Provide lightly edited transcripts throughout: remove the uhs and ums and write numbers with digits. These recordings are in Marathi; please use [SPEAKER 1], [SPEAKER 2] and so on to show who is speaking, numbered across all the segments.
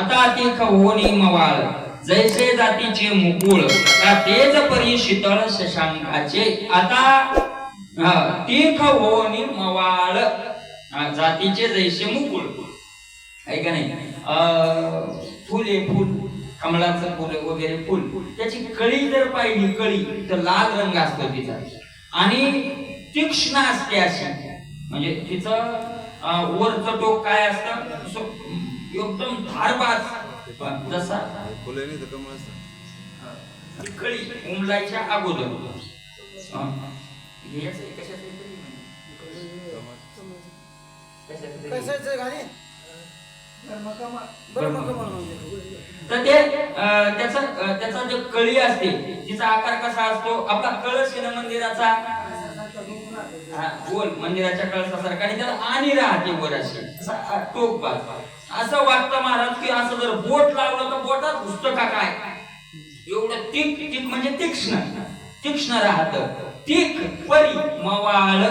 [SPEAKER 1] आता ती खवोनी मवाळ जैसे जातीचे मुकुळ त्या तेज परी शीतळ शशांकाचे. आता ती खवोनी मवाळ जातीचे जैसे मुकुळ आहे का नाही. फुल आहे, फुल कमळाचं फुल वगैरे फुल, त्याची कळी जर पाहिली कळी तर लाल रंग असतो तिचा आणि तीक्ष्ण असते अशी. म्हणजे तिचं वरचं टोक काय असतं एकदम धारबाज जसा कळी उमलायच्या अगोदर. तर ते त्याचा जो कळी असते तिचा आकार कसा असतो आपला कळस आहे ना मंदिराचा, गोल मंदिराच्या कळसासारखा आणि त्याला आणि राहते वर अशी टोक बाज. असं वाटतं महाराज की असं जर बोट लावलं तर बोटात घुसतं का काय, एवढं तीक तीक म्हणजे तीक्ष्ण तीक्ष्ण राहत. तीक परी मवाळ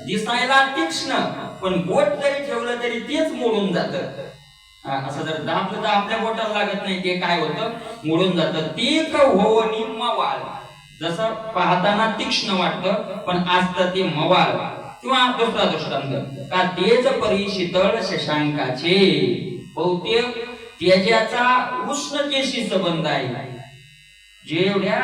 [SPEAKER 1] दिसायला तीक्ष्ण पण बोट जरी ठेवलं तरी तेच मोडून जातं. असं जर दाबलं तर आपल्या बोटाला लागत नाही, ते काय होतं मोडून जातं. तीक होनी मवाळ जसं पाहताना तीक्ष्ण वाटतं पण असतं ते मवाळ. किंवा दुसरा दृष्टांत का तेज परी शीतळ शशांकाचे. बहुतेक तेजाचा उष्णतेशी संबंध आहे. जेवढ्या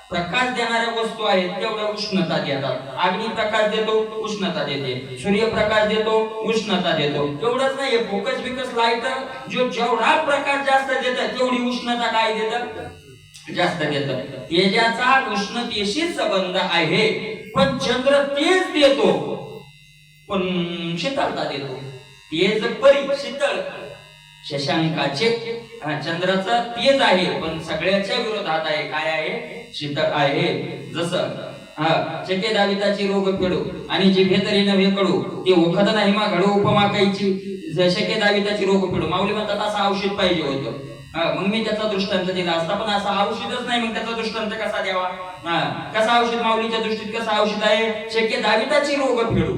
[SPEAKER 1] प्रकाश देणाऱ्या वस्तू आहेत तेवढ्या उष्णता देतात. अग्नी प्रकाश देतो उष्णता देते, सूर्यप्रकाश देतो उष्णता देतो. एवढंच नाही, फोकस बिकस लाईटर जेवढा प्रकाश जास्त देतात तेवढी उष्णता काय देतात जास्त देतात. तेजाचा उष्णतेशी संबंध आहे. पण चंद्र तेज देतो पण शीतलता देतो. तेज परी शीतळ शशांकाचे. चंद्राचा तेज आहे पण सगळ्याच्या विरोधात आहे. काय आहे शीतळ आहे. जसं चके दाविताची रोग फेडू आणि जिभे तरी नव्हे कडू ते ओखद नाही मा घडू उपमा कायची. शके दाविताची रोग फेडू माऊली म्हणतात असं औषध पाहिजे होतं. मग मी त्याचा दृष्टांत दिला असता पण असं औषधच नाही, मग त्याचा दृष्टांत कसा द्यावा. कसा औषध माऊलीच्या दृष्टीत कसं औषध आहे शके दाविताची रोग फेडू.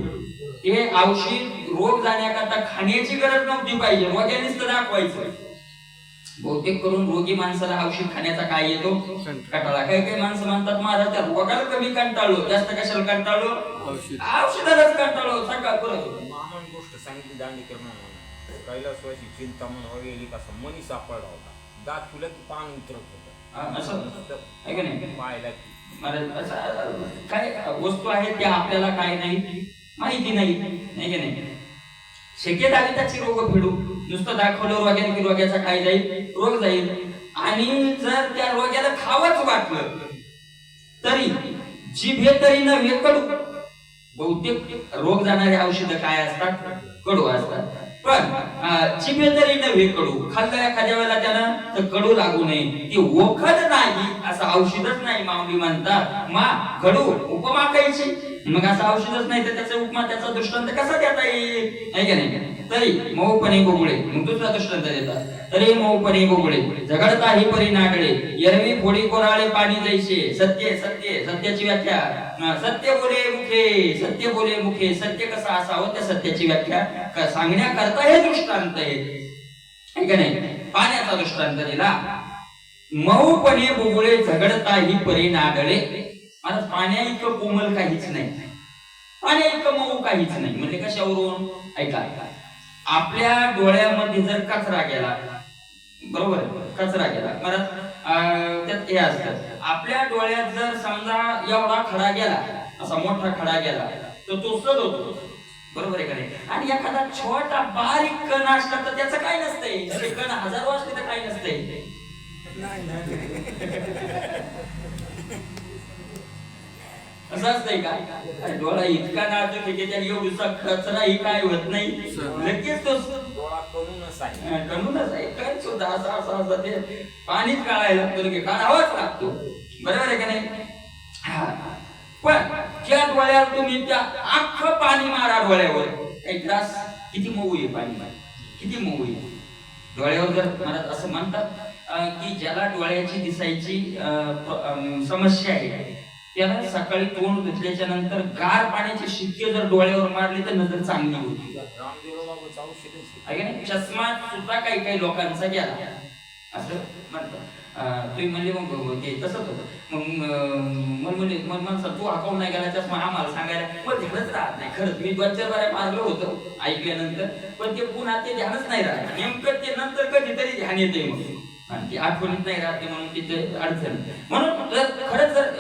[SPEAKER 1] हे औषध रोग जाण्याकरता खाण्याची गरज नव्हती पाहिजे, रोग्यानेच तर दाखवायचं. बहुतेक करून रोगी माणसाला औषध खाण्याचा काय येतो कंटाळा. काही काही माणसं म्हणतात महाराज त्या रोगाला कमी कंटाळलो, जास्त कशाला कंटाळलो औषधालाच कंटाळलो. सकाळ
[SPEAKER 2] मामान गोष्ट सांगितली दांडेकर मामा कैलासवासी चिंतामण वगैरे कसा मनी सापडला होता. दात फुलं की पान उतरत होतं
[SPEAKER 1] असं आहे का नाही.
[SPEAKER 2] पाहायला
[SPEAKER 1] महाराज काय वस्तू आहे त्या आपल्याला काय नाही माहिती नाही की नाही. शक्य दाविताची रोग फेडू नुसतं दाखवलं रोग्याने की रोग्याचा काय जाईल रोग जाईल. आणि जर त्या रोग्याला खावंच वाटलं तरी जिभे तरी नव्हे कडू. बहुतेक रोग जाणारे औषध काय असतात कडू असतात. पण जिभे तरी नव्हे कडू. खाल्लं एखाद्या वेळेला त्यानं तर कडू लागू नये. ते ओखद नाही असं औषधच नाही माऊली म्हणतात. मा कडू उपमा कायची. मग असं औषधच नाही तर त्याचा उपमा त्याचा दृष्टांत कसा देता येईल आहे का नाही. तरी मऊपणे बोबळे मग दुसरा दृष्टांत देतात. तरी मऊपणे बोबळे झगडता ही परी नागडे एरवी फोडी कोराळे पाणी जैसे. सत्य सत्य सत्याची व्याख्या सत्य बोले मुखे सत्य बोले मुखे. सत्य कसं असावं त्या सत्याची व्याख्या सांगण्याकरता हे दृष्टांत आहे का नाही. पाण्याचा दृष्टांत दिला. मऊपणे बोबळे झगडता ही परी नागडे. आता पाण्या इतकं कोमल काहीच नाही, पाण्या इतकं मऊ काहीच नाही. म्हणजे कशावरून ऐका आपल्या डोळ्यामध्ये जर कचरा गेला बरोबर कचरा गेला मला त्यात हे असतं. आपल्या डोळ्यात जर समजा एवढा खडा गेला असा मोठा खडा गेला तर तो सड होतो बरोबर आहे का नाही. आणि एखादा छोटा बारीक कण असला तर त्याचं काय नसतंय. कण हजारो असले तर काय नसतंय. असं असतंय का डोळा इतका नाजूक आहे की त्या एवढा कचराही काय होत नाही लगेच तो
[SPEAKER 2] डोळा कणूनच आहे.
[SPEAKER 1] कणूनच आहे. कण सुद्धा असा असा असा ते पाणीच काढायला लागतो की काढावाच लागतो बरोबर आहे का नाही. पण त्या डोळ्यावर तुम्ही त्या अख्खं पाणी मारा डोळ्यावर एक ग्लास किती मऊ आहे पाणी किती मऊ आहे डोळ्यावर. जर मला असं म्हणतात की ज्याला डोळ्याची दिसायची समस्या आहे त्याला सकाळी तोंड धुतल्याच्या नंतर गार पाण्याचे शिक्के जर डोळ्यावर मारले तर नजर चांगली होती.
[SPEAKER 2] रामदेव बाबाचं औषधच
[SPEAKER 1] आहे ना, चष्मा सुद्धा काही काही लोकांचा गेला असं म्हणतात. तुम्ही म्हणजे मग ते तसंच होतं. मग म्हणलं तू हाकावून नाही गेला चष्मा आम्हाला सांगायला मग ध्यानच राहत नाही. खरंच मी 2-4 बाऱ्या मारलं होतं ऐकल्यानंतर, पण ते पुन्हा ते ध्यानच नाही राहत. नेमकं ते नंतर कधीतरी ध्यान येते मग, आणि ती आठवणीत नाही राहते म्हणून तिथे अडचण. म्हणून जर खरंच जर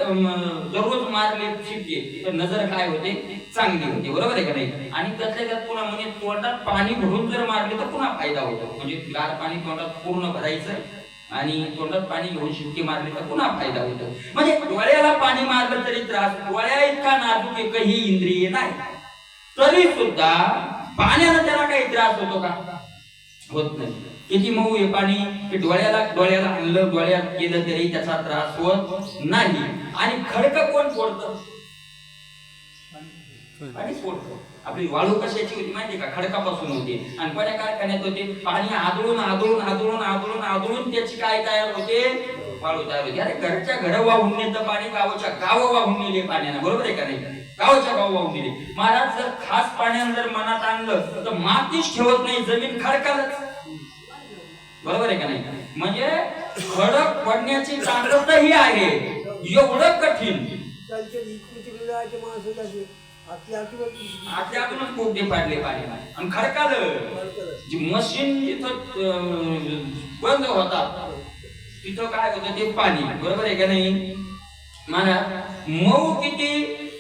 [SPEAKER 1] दररोज मारले शिक्के तर नजर काय होते, चांगली होते. बरोबर आहे का नाही? आणि त्यातल्या त्यात पुन्हा म्हणजे तोंडात पाणी भरून जर मारले तर पुन्हा फायदा होतो. म्हणजे गार पाणी तोंडात पूर्ण भरायचं आणि तोंडात पाणी घेऊन शिक्के मारले तर पुन्हा फायदा होतो. म्हणजे डोळ्याला पाणी मारलं तरी त्रास, डोळ्या इतका नाजूक एकही इंद्रिय नाही तरी सुद्धा पाण्यानं त्याला काही त्रास होतो का? होत नाही. किती मऊ आहे पाणी, की डोळ्याला आणलं, डोळ्यात गेलं तरी त्याचा त्रास होत नाही. आणि खडकं कोण फोडतं? पाणी फोडतं. आपली वाळू कशाची होती माहिती का? खडकापासून होती. आणि कोण्या कारखान्यात होते? पाणी आदळून त्याची काय तयार होते? वाळू तयार होते. अरे घरच्या घर वाहून नेतं पाणी, गावाच्या गाव वाहून नेले पाण्यानं. बरोबर आहे का नाही? गावाच्या गाव वाहून नेले. महाराज जर खास पाण्यानं जर मनात आणलं तर मातीच ठेवत नाही, जमीन खडकालच. बरोबर आहे का नाही? म्हणजे खडक पडण्याची ताकदही आहे. एवढं कठीण आतल्यातूनच पोटे पाडले पाणी आणि खडकालं. जी मशीन जिथं बंद होता तिथं काय होतं ते पाणी. बरोबर आहे का नाही? मला मऊ किती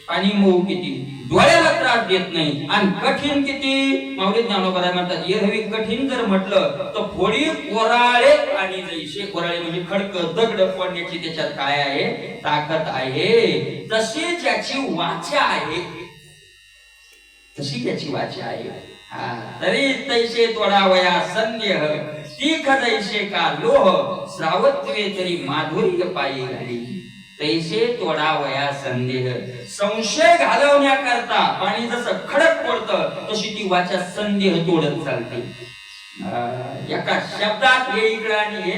[SPEAKER 1] आणि मऊ किती, डोळ्याला त्रास देत नाही. आणि कठीण किती, माऊली ज्ञानोबा म्हणतात एरवी कठीण जर म्हटलं तर फोडी कोराळे आणि जैसे. कोराळे म्हणजे खडक दगड पडण्याची त्याच्यात काय आहे, ताकद आहे. तशी ज्याची वाचा आहे, तशी त्याची वाचा आहे. तरी तैसे तोडावया संदेह, तीख जैसे का लोह, श्रावत्वे तरी माधुर्य पायी घाली. तैसे तोडावया संदेह, संशय घालवण्याकरता पाणी जसं खडक पडतं तशी ती वाचा संदेह तोडत चालते. एका शब्दात हे इकडं आणि हे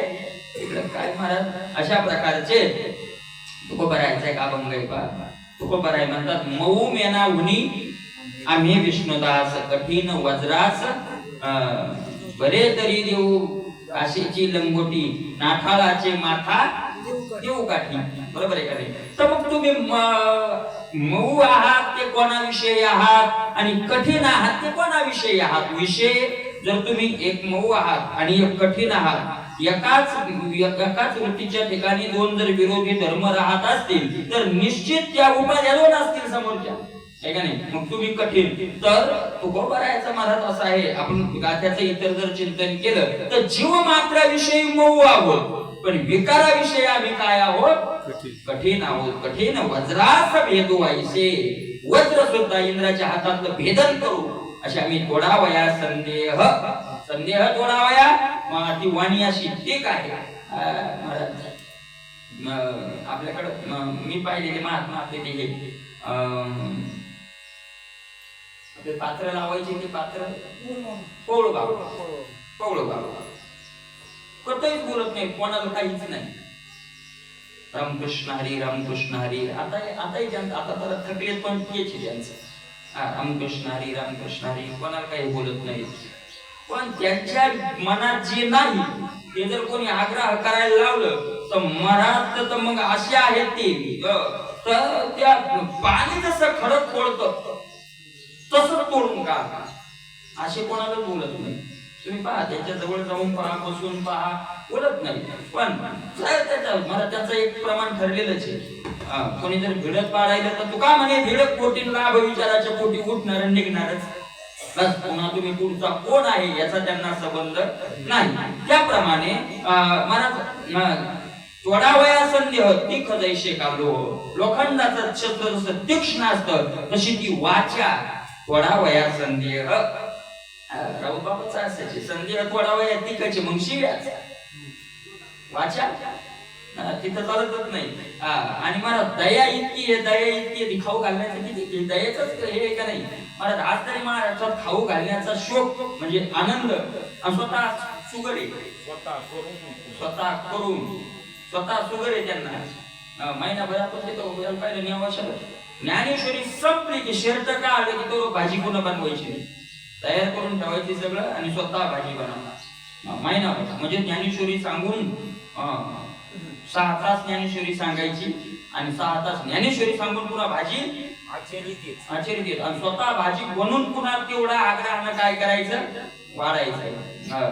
[SPEAKER 1] इकडं. काय महाराज अशा प्रकारचे तुकोबरायचे का अभंग पा. तुकोबराय म्हणतात मऊ मेना उनी आम्ही विष्णुदास, कठीण वज्रास बरे तरी देऊ, काशीची लंगोटी नाठाळाचे माथा देऊ काठी. बरोबर आहे का नाही? तर मग तुम्ही मऊ आहात ते कोणाविषयी आहात आणि कठीण आहात ते कोणाविषयी आहात? विषय जर तुम्ही एक मऊ आहात आणि एक कठीण आहात, एकाच वृत्तीच्या ठिकाणी दोन जर विरोधी धर्म राहत असतील तर निश्चित त्या उपाध्या दोन असतील समोरच्या, आहे का नाही? मग तुम्ही कठीण. तर तुकोबरायचा महाराज असा आहे, आपण गाथ्याचं इतर जर चिंतन केलं तर जीव मात्राविषयी मऊ आहोत पण विकाराविषयी आम्ही काय आहोत? कठीण आहोत. कठीण वज्रास भेदू ऐसे, वज्र सुद्धा इंद्राच्या हातातलं भेदन करू अशी आम्ही तोडावया संदेह. संदेह तोडावया. ती वाणी अशी ठीक आहे. आपल्याकडं मी पाहिलेले महात्मा आपले ते पात्र लावायचे, ते पात्र पौळगाव कतहीच बोलत नाही, कोणाला काहीच नाही. रामकृष्ण हरी रामकृष्ण हरी. आताही त्यांचं आता तर थकलेत पण तेच त्यांचं रामकृष्ण हरी रामकृष्ण हरी. कोणाला काही बोलत नाही. पण त्यांच्या मनात जे नाही ते जर कोणी आग्रह करायला लावलं तर महाराज तर मग असे आहेत ते, तर त्या पाणी जसं खडक फोडतं तसंच तोडून का असे कोणाला बोलत नाही. तुम्ही पहा, त्याच्या जवळ जाऊन पहा, बसून पहा, बोलत नाही. पण मला त्याचं एक प्रमाण ठरलेलंच आहे. कोणी जर भिडत पाडायला तर तू का म्हणे भिडक पोटी लाभ विचाराच्या पोटी उठणार निघणारच. बस पुन्हा तुम्ही पुढचा कोण आहे याचा त्यांना संबंध नाही. त्याप्रमाणे महाराज तोडावया संदेह, तीख जैसे का लोह. लोखंडाचं शस्त्र जसं तीक्ष्ण असतं तशी ती वाचा तोडावया संदेह. राऊत बाबाचा असायचे संदेह तोडावया तीखाचे, मग शिव्याच वाचा तिथं चालतच नाही. आणि मला दया इतकी आहे खाऊ घालण्याचं किती दयाच हे का नाही. मला आज तरी मला खाऊ घालण्याचा शोक म्हणजे आनंद, स्वतः सुगर आहे, स्वतः करून स्वतः सुगर आहे त्यांना. महिनाभरात ते तो पाहिलं नेवाशाला ज्ञानेश्वरी संपली की शर्ट का आलं की तो भाजी पुन्हा बनवायची नाही, तयार करून ठेवायची सगळं आणि स्वतः भाजी बनवणार महिनाभर. म्हणजे ज्ञानेश्वरी सांगून 6 तास ज्ञानेश्वरी सांगायची आणि 6 तास ज्ञानेश्वरी सांगून पुन्हा भाजी आचरित येत आणि स्वतः भाजी बनवून पुन्हा तेवढा आग्रहानं काय करायचं वाढायचं.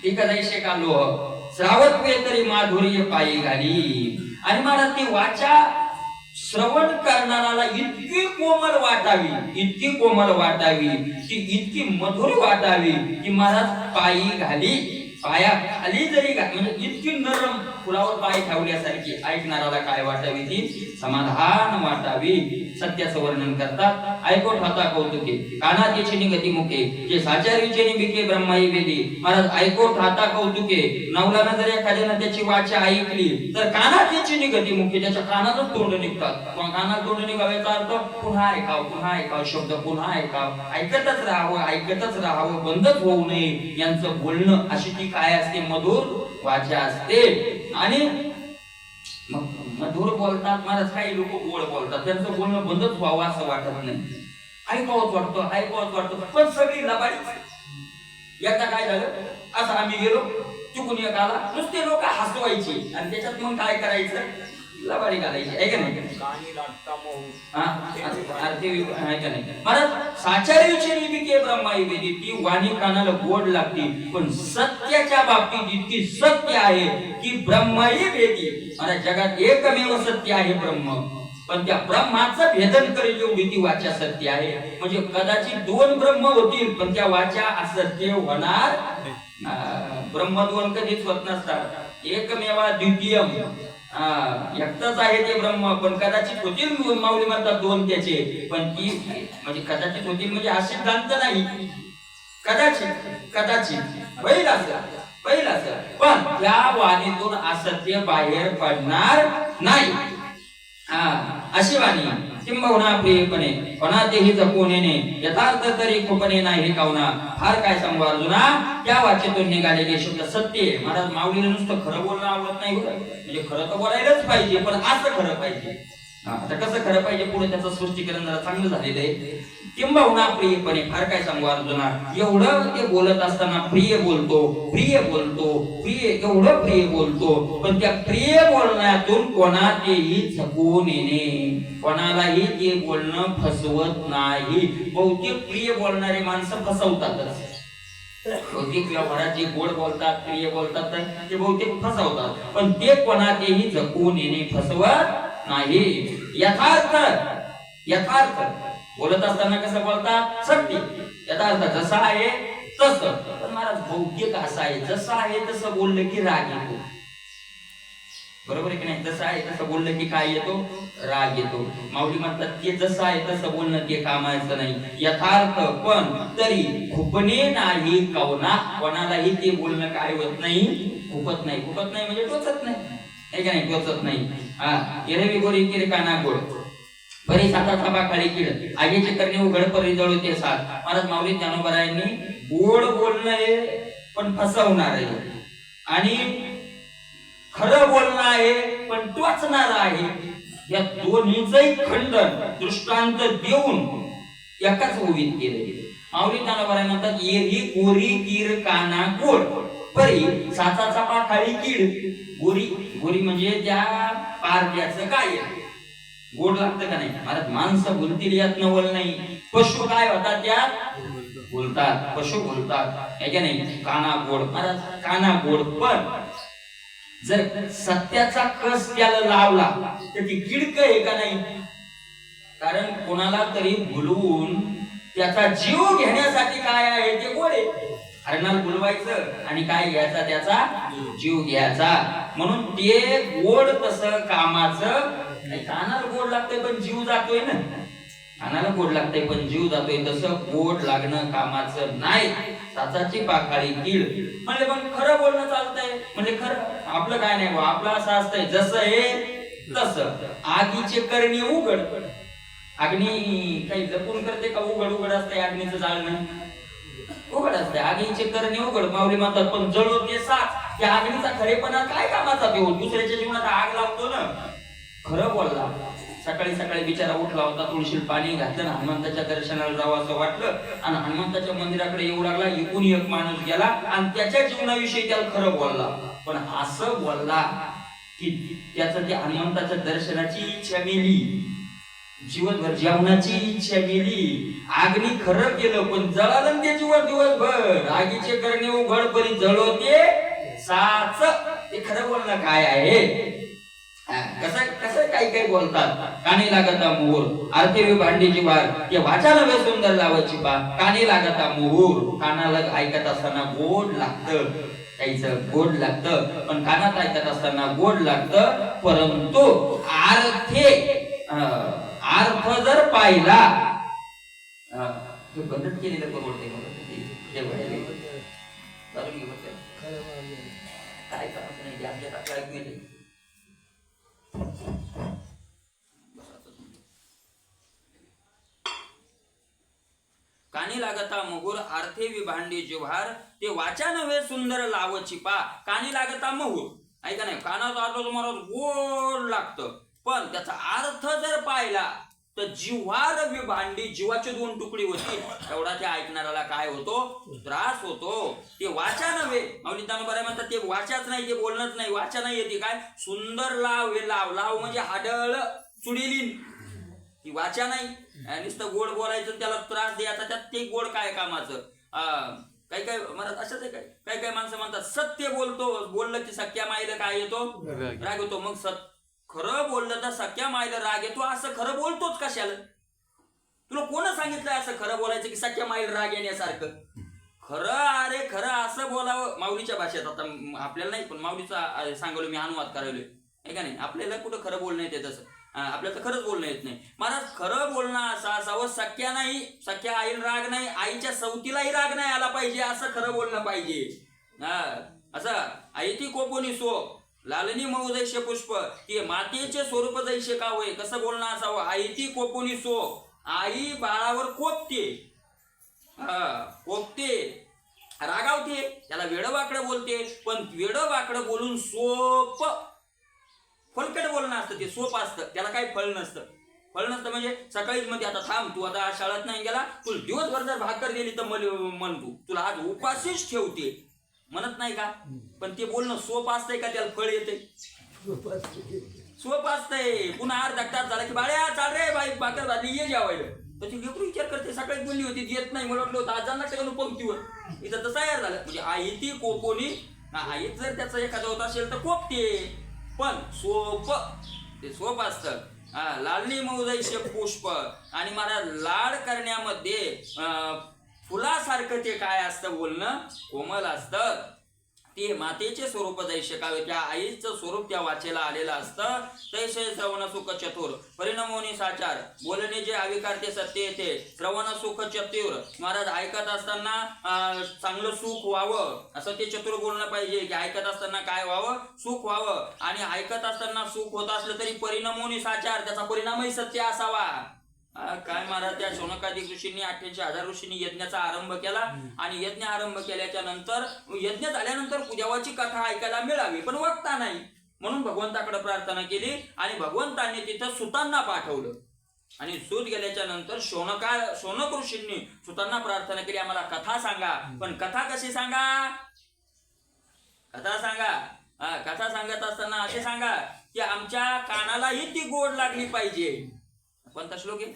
[SPEAKER 1] ती कदायशे का लोह श्रावत तरी माधुर्य पायी घाली. आणि मला ती वाचा श्रवण करणाराला इतकी कोमल वाटावी, इतकी कोमल वाटावी, ती इतकी मधुर वाटावी की महाराज पायी घाली, पाया खाली जरी म्हणजे इतकी नरम फुलावर पाय ठेवल्यासारखी ऐकणाराला काय वाटावी, ती समाधान वाटावी. सत्याचं वर्णन करतात. ऐकोट होता कौतुके कानात याची निगती मुखे जे साचारीचे निबिके ब्रह्माई वेदी. महाराज ऐकोट हाता कौतुके, नवलानं जर एखाद्यानं त्याची वाचा ऐकली तर कानात याची निगती मुखे, त्याच्या कानातच तोंड निघतात. कानात तोंड निघाव्याचा अर्थ पुन्हा ऐकावं, पुन्हा ऐकावं, शब्द पुन्हा ऐकावं, ऐकतच राहावं, ऐकतच राहावं, बंदच होऊ नये यांचं बोलणं. अशी ती काय असते, मधुर वाचा असते. आणि मधुर बोलतात महाराज, काही लोक गोड बोलतात, त्यांचं बोलणं बंदच व्हावं असं वाटत नाही, ऐकावंच वाटतं, ऐकावंच वाटतं, पण सगळी लबाडी. एकदा काय झालं, असं आम्ही गेलो चुकून एक आला, नुसते लोक हसवायची आणि त्याच्यात मग काय करायचं, लबाडी घालायची आहे का नाही. महाराज साचार्याची निबिके ब्रह्माई वेदी, ती वाणी कानाला गोड लागते, पण सत्याच्या बाबतीत इतकी सत्य आहे की ब्रह्माई वेदी. महाराज जगात एकमेव सत्य आहे ब्रह्म, पण त्या ब्रह्माचं भेदन करेल एवढी ती वाचा सत्य आहे. म्हणजे कदाचित 2 ब्रह्म होतील पण त्या वाचा असत्य होणार. ब्रह्म 2 कधीच होत नसतात, एकमेवा द्वितीयम. एकटाच आहे ते ब्रह्म, पण कदाचित होतील माऊली म्हणतात 2 त्याचे, पण ती म्हणजे कदाचित होतील म्हणजे हा सिद्धांत नाही, कदाचित कदाचित पहिला पण त्या वाणीतून असत्य बाहेर पडणार नाही. अशी वाणी किंबहुना प्रियपणे कोणातेही जपून येणे, यथार्थ तरी खुपणे नाही कावना. फार काय सांगू अर्जुना, त्या वाचेतून निघालेले शब्द सत्य. महाराज माऊलीला नुसतं खरं बोलणं आवडत नाही, म्हणजे खरं तर बोलायलाच पाहिजे, पण असं खरं पाहिजे. आता कसं खरं पाहिजे, पुढे त्याचं स्पष्टीकरण जरा चांगलं झालेलं आहे. किंबहुना प्रियपणे, फार काय सांगू अर्जुना, एवढं ते बोलत असताना प्रिय बोलतो, प्रिय बोलतो, प्रिय, एवढं प्रिय बोलतो, पण त्या प्रिय बोलण्यातून कोणातेही झकून येणे, कोणालाही ते बोलणं फसवत नाही. बहुतेक प्रिय बोलणारे माणसं फसवतातच. बहुतेक व्यवहारात जे गोड बोलतात, प्रिय बोलतात, ते बहुतेक फसवतात, पण ते कोणातेही झकून येणे, फसवत नाही. यथार्थ यथार्थ बोलत असताना कसं बोलतात, सत्य यथार्थ जसा आहे तसं. पण महाराज बहुतेक असं आहे, जसं आहे तसं बोललं की राग येतो, बरोबर आहे की नाही. जसं आहे तसं बोललं की काय येतो, राग येतो. माऊली म्हणतात ते जसं आहे तसं बोलणं ते कामाचं नाही. यथार्थ पण तरी खुपणे नाही कवना, कोणालाही ते बोलणं काय होत नाही, खुपत नाही. खुपत नाही म्हणजे टोचत नाही, हे का नाही, टोचत नाही. एरवी गोरी किरकाना गोड बरी साता थापा खाली किड, आगीचे करणे उघड परी जळू ते साथ. महाराज माऊली ज्ञानोबरायांनी गोड बोलणं आहे पण फसवणार आहे, आणि खरं बोलणं आहे पण टोचणार आहे, या दोन्हीचंही खंडन दृष्टांत देऊन एकाच ओवीत केले. माऊली ज्ञानोबराय म्हणतात, एरवी गोरी कीर काना गोड परी साता थापा खाली किड. गोरी गोरी म्हणजे त्या पारड्याचं काय गोड लागतं का नाही. महाराज माणसं बोलतील यात नवल नाही, पशु काय होतात त्यात बोलतात, पशु बोलतात, हे नाही. काना गोड, महाराज काना गोड, पण जर सत्याचा कस त्याला लावला तर ती किडक आहे का नाही. कारण कोणाला तरी बोलवून त्याचा जीव घेण्यासाठी काय आहे ते गोड आहे. हरणाला बोलवायचं आणि काय घ्यायचा, त्याचा जीव घ्यायचा. म्हणून ते गोड तसं कामाचं. कानाला गोड लागतंय पण जीव जातोय ना, कानाला गोड लागतंय पण जीव जातोय, तसं गोड लागणं कामाचं नाही. साचाची पाखाळी कीड म्हणजे पण खरं बोलणं चालतंय, म्हणजे खरं आपलं काय नाही, आपलं असं असतंय जसं आहे तसं. आगीचे करणे उघड, अग्नी काही जपून करते का, उघड उघड असतंय अग्नीचं जाळणं, उघड असते. आगीचे करणे उघड माऊली म्हणतात, पण जळो ते साथ. त्या अग्नीचा खरेपणा काय कामाचा, दुसऱ्याच्या जीवनात आग लावतो ना, खरं बोलला. सकाळी सकाळी बिचारा उठला होता, तुळशीला पाणी घातलं, हनुमंताच्या दर्शनाला जावं असं वाटलं आणि हनुमंताच्या मंदिराकडे येऊ लागला. एकूण एक माणूस गेला आणि त्याच्या जीवनाविषयी त्याला खरं बोलला. पण असं बोलला की त्याचं ते हनुमंताच्या दर्शनाची इच्छा गेली, जीवनभर जेवणाची इच्छा गेली. आगनी खरं केलं पण जळालं ते जीवन दिवसभर. आगीचे करणे उघड परी जळवते साच. ते खरं बोलणं काय आहे? कसं कसं काही बोलतात. कानी लागता मोहूर आरती भांडीची वार ते वाचा नव्हे सुंदर लावायची बा. कानी लागता मोहूर कानाला ऐकत असताना गोड लागतं, काहीच गोड लागतं पण कानात ऐकत असताना गोड लागतं. परंतु अर्थ जर पाहिला बंद केलेलं परवडते काय नाही. कानी लागता महुर आर्थे विभांडी जिव्हार ते वाचा नव्हे सुंदर लावची पा. कानी लागता महुर ऐका नाही, कानाचा अर्थ तुम्हाला गोड लागतं पण त्याचा अर्थ जर पाहिला तर जिव्हार विभांडी, जीवाची दोन तुकडी होती. एवढा त्या ऐकणाऱ्याला काय होतो? त्रास होतो. ते वाचा नव्हे, माऊली ज्ञानोबा म्हणतात ते वाचाच नाही, ते बोलणंच नाही. वाचा नाही येते काय? सुंदर लाव. हे लाव लाव म्हणजे हाडळ चुडीलीन, ती वाचा नाही. नुसतं गोड बोलायचं त्याला त्रास द्यायचा, त्यात ते गोड काय कामाचं? काही काही म्हणत असंच आहे. काही काही माणसं म्हणतात सत्य बोललं की सख्या माईला काय येतो? राग येतो. मग खरं बोललं तर सख्या माईला राग येतो, असं खरं बोलतोच कशाला? तुला कोण सांगितलं असं खरं बोलायचं की सख्या माईला राग येण्यासारखं? खरं अरे खरं असं बोलावं माऊलीच्या भाषेत. आता आपल्याला नाही पण माऊलीचा सांगलो मी, अनुवाद करायलोय आहे का नाही. आपल्याला कुठं खरं बोलणं येते तसं, आपल्याला तर खरंच बोलणं येत नाही. महाराज खरं बोलणं असं असावं, सख्या नाही, सख्या आईला राग नाही, आईच्या सवतीलाही राग नाही आला पाहिजे, असं खरं बोलणं पाहिजे. असं आयती कोपोनी सो लालनी मऊ जैसे पुष्प, ते मातेचे स्वरूप जैसे का होय, कसं बोलणं असावं? आयती कोपोनी सो, आई बाळावर कोपते, रागावते, त्याला वेडवाकडं बोलते. पण वेडवाकडं बोलून सोप फलकट बोलणं असतं, ते सोप असतं, त्याला काही फळ नसतं. फळ नसतं म्हणजे सकाळीच म्हणते आता थांब तू, आता शाळेत नाही गेला, तुला दिवसभर जर भाकर दिली तर म्हण तू तुला आज उपाशीच ठेवते म्हणत नाही का? पण ते बोलणं सोप असतंय का? त्याला फळ येते? सोप असतंय. पुन्हा अर्धा तास झाला की बाळ्या चाल रे बाई भाकर झाली ये जेवायला, तर ती लेकरू विचार करते सकाळीच बोलली होती येत नाही, मला वाटलं होतं आज जाणार टेकून पंक्तीवर. इथं तर तयार झालं म्हणजे आई ती कोपोनी. आईत जर त्याचा एखादा होत असेल तर कोपते, पण सोप ते सोप असतं. लालनी मौजैसे पुष्प. आणि मला लाड करण्यामध्ये फुलासारखं ते काय असतं बोलणं? कोमल असतं. ते मातेचे स्वरूप जैसे काय, त्या आईचं स्वरूप त्या वाचेला आलेलं असतं. तैसे श्रवण सुख चतुर परिणामोनी साचार, बोलणे जे अविकार ते सत्य येते. श्रवण सुख चतुर, महाराज ऐकत असताना चांगलं सुख व्हावं असं ते चतुर बोलणं पाहिजे. की ऐकत असताना काय व्हावं? सुख व्हावं. आणि ऐकत असताना सुख होत असलं तरी परिणामोनी साचार, त्याचा परिणामही सत्य असावा. काय महाराज त्या शौनकादिक ऋषींनी 88,000 ऋषींनी यज्ञाचा आरंभ केला. आणि यज्ञ आरंभ केल्याच्या नंतर यज्ञ झाल्यानंतर देवाची कथा ऐकायला मिळावी पण वक्ता नाही, म्हणून भगवंताकडे प्रार्थना केली. आणि भगवंतांनी तिथं सुतांना पाठवलं. आणि सूत गेल्याच्या नंतर शौनक ऋषींनी सुतांना प्रार्थना केली, आम्हाला कथा सांगा. पण कथा कशी सांगा? कथा सांगा. कथा सांगत असताना असे सांगा की आमच्या कानालाही ती गोड लागली पाहिजे. कोणता श्लोक आहे?